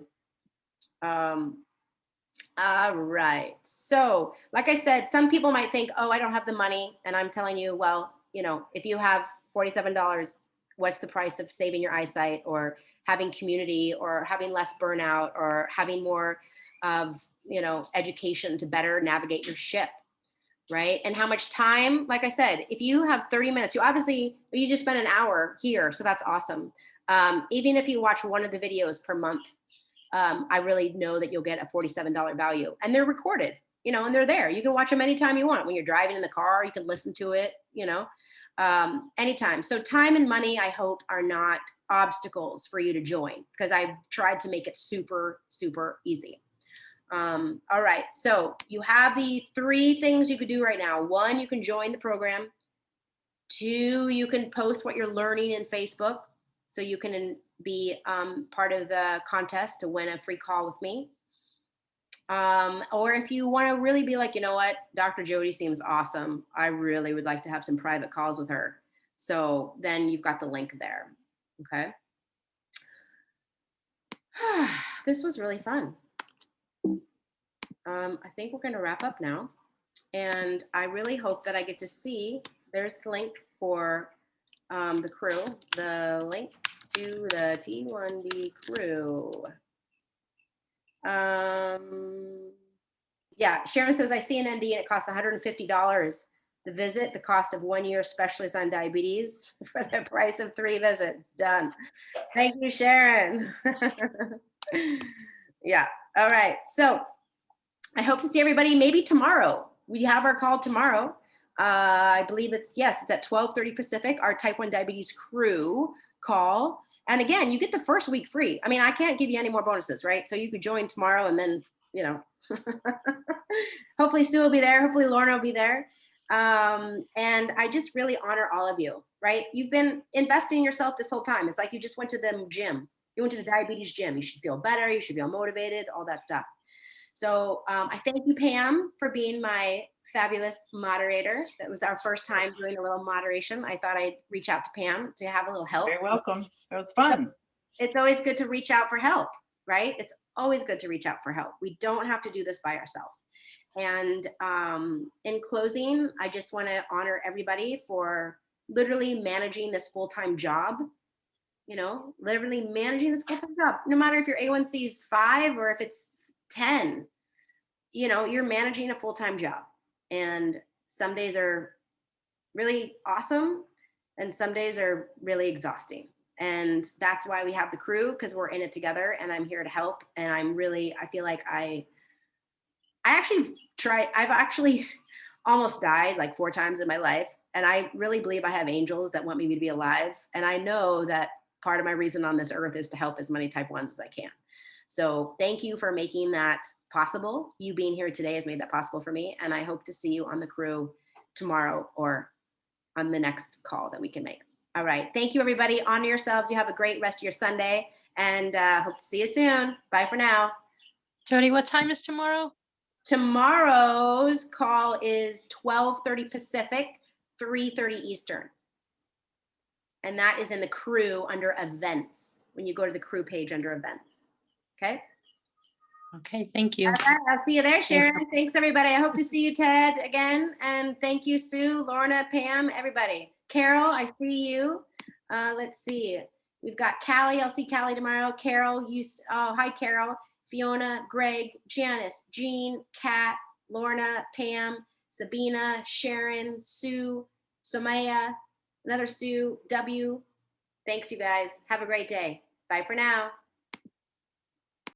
All right. So like I said, some people might think, oh, I don't have the money. And I'm telling you, well, if you have $47, what's the price of saving your eyesight or having community or having less burnout or having more of, education to better navigate your ship, right? And how much time, like I said, if you have 30 minutes, you just spent an hour here. So that's awesome. Even if you watch one of the videos per month, I really know that you'll get a $47 value, and they're recorded, and they're there. You can watch them anytime you want. When you're driving in the car, you can listen to it, anytime. So time and money, I hope, are not obstacles for you to join, because I've tried to make it super, super easy. All right. So you have the 3 things you could do right now. 1, you can join the program. 2, you can post what you're learning in Facebook, so you can be part of the contest to win a free call with me. Or if you want to really be like, you know what, Dr. Jody seems awesome, I really would like to have some private calls with her. So then you've got the link there. Okay. This was really fun. I think we're going to wrap up now. And I really hope that I get to see, there's the link for the crew, the link to the T1D crew. Yeah, Sharon says, I see an ND and it costs $150. The visit, the cost of 1 year specialist on diabetes for the price of 3 visits. Done. Thank you, Sharon. Yeah. All right. So I hope to see everybody maybe tomorrow. We have our call tomorrow. I believe it's at 12:30 Pacific, our type 1 diabetes crew call. And again, you get the first week free. I mean, I can't give you any more bonuses, right? So you could join tomorrow and then, hopefully Sue will be there. Hopefully Lorna will be there. And I just really honor all of you, right? You've been investing in yourself this whole time. It's like you just went to the gym. You went to the diabetes gym. You should feel better. You should feel motivated, all that stuff. So I thank you, Pam, for being my fabulous moderator. That was our first time doing a little moderation. I thought I'd reach out to Pam to have a little help. You're welcome. It was fun. It's always good to reach out for help, right? It's always good to reach out for help. We don't have to do this by ourselves. And in closing, I just want to honor everybody for literally managing this full-time job. Literally managing this full-time job. No matter if your A1C is 5 or if it's 10, you're managing a full-time job, and some days are really awesome and some days are really exhausting. And that's why we have the crew, because we're in it together, and I'm here to help. And I feel like I've actually almost died like 4 times in my life. And I really believe I have angels that want me to be alive. And I know that part of my reason on this earth is to help as many type 1s as I can. So thank you for making that possible. You being here today has made that possible for me. And I hope to see you on the crew tomorrow or on the next call that we can make. All right. Thank you, everybody. Honor yourselves. You have a great rest of your Sunday, and hope to see you soon. Bye for now. Jody, what time is tomorrow? Tomorrow's call is 12:30 Pacific, 3:30 Eastern. And that is in the crew under events, when you go to the crew page under events. Okay. Okay, thank you. All right, I'll see you there, Sharon. Thanks, everybody. I hope to see you, Ted, again. And thank you, Sue, Lorna, Pam, everybody. Carol, I see you. Let's see. We've got Callie. I'll see Callie tomorrow. Carol, hi, Carol. Fiona, Greg, Janice, Jean, Kat, Lorna, Pam, Sabina, Sharon, Sue, Somaya, another Sue, W. Thanks, you guys. Have a great day. Bye for now.